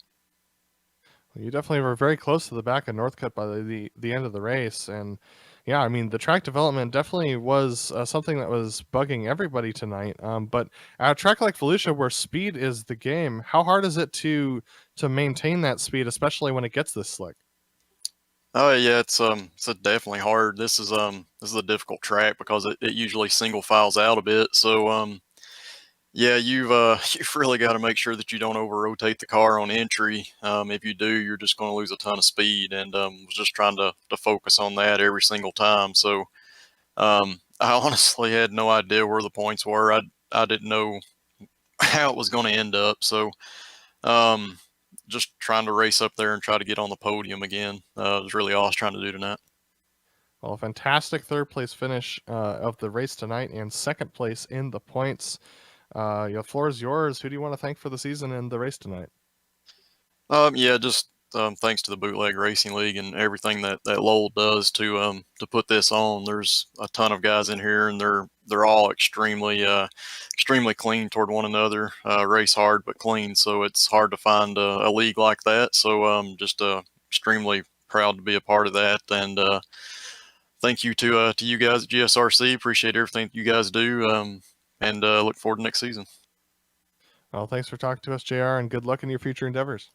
You definitely were very close to the back of Northcutt by the end of the race, and yeah, I mean the track development definitely was something that was bugging everybody tonight. But at a track like Volusia, where speed is the game, how hard is it to maintain that speed, especially when it gets this slick? Oh yeah, it's definitely hard. This is a difficult track because it usually single files out a bit. So yeah, you've really got to make sure that you don't over rotate the car on entry. If you do, you're just going to lose a ton of speed. And was just trying to focus on that every single time. So I honestly had no idea where the points were. I didn't know how it was going to end up. So just trying to race up there and try to get on the podium again was really all I was trying to do tonight. Well, a fantastic third place finish of the race tonight and second place in the points. The floor is yours. Who do you want to thank for the season and the race tonight? Yeah, just thanks to the Bootleg Racing League and everything that Lowell does to put this on. There's a ton of guys in here, and they're all extremely clean toward one another. Race hard but clean, so it's hard to find a league like that. So just extremely proud to be a part of that, and thank you to you guys at GSRC. Appreciate everything you guys do, and look forward to next season. Well, thanks for talking to us, JR, and good luck in your future endeavors.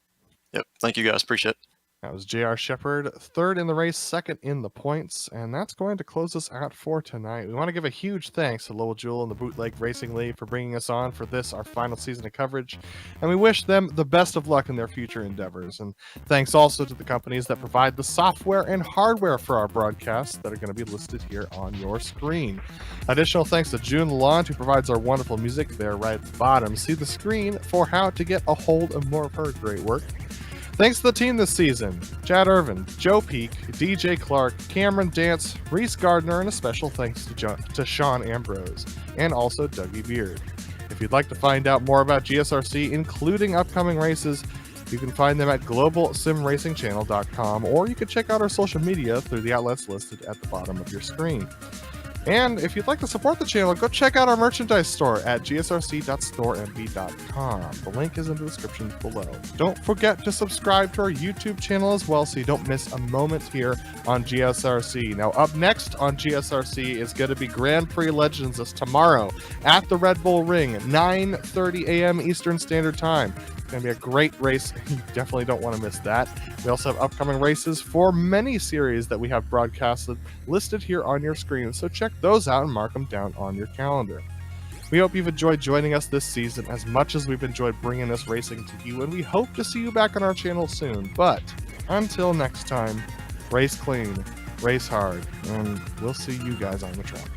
Yep. Thank you guys. Appreciate it. That was J.R. Shepard, third in the race, second in the points, and that's going to close us out for tonight. We want to give a huge thanks to Lowell Jewell and the Bootleg Racing League for bringing us on for this, our final season of coverage, and we wish them the best of luck in their future endeavors. And thanks also to the companies that provide the software and hardware for our broadcasts that are going to be listed here on your screen. Additional thanks to June Lalonde, who provides our wonderful music there right at the bottom. See the screen for how to get a hold of more of her great work. Thanks to the team this season, Chad Irvin, Joe Peak, DJ Clark, Cameron Dance, Reese Gardner, and a special thanks to Sean Ambrose, and also Dougie Beard. If you'd like to find out more about GSRC, including upcoming races, you can find them at globalsimracingchannel.com, or you can check out our social media through the outlets listed at the bottom of your screen. And if you'd like to support the channel, go check out our merchandise store at gsrc.storemb.com. The link is in the description below. Don't forget to subscribe to our YouTube channel as well so you don't miss a moment here on GSRC. Now, up next on GSRC is going to be Grand Prix Legends this tomorrow at the Red Bull Ring, 9:30 a.m. Eastern Standard Time. It's going to be a great race. You definitely don't want to miss that. We also have upcoming races for many series that we have broadcasted listed here on your screen, so check those out and mark them down on your calendar. We hope you've enjoyed joining us this season as much as we've enjoyed bringing this racing to you, and we hope to see you back on our channel soon. But until next time, race clean, race hard, and we'll see you guys on the track.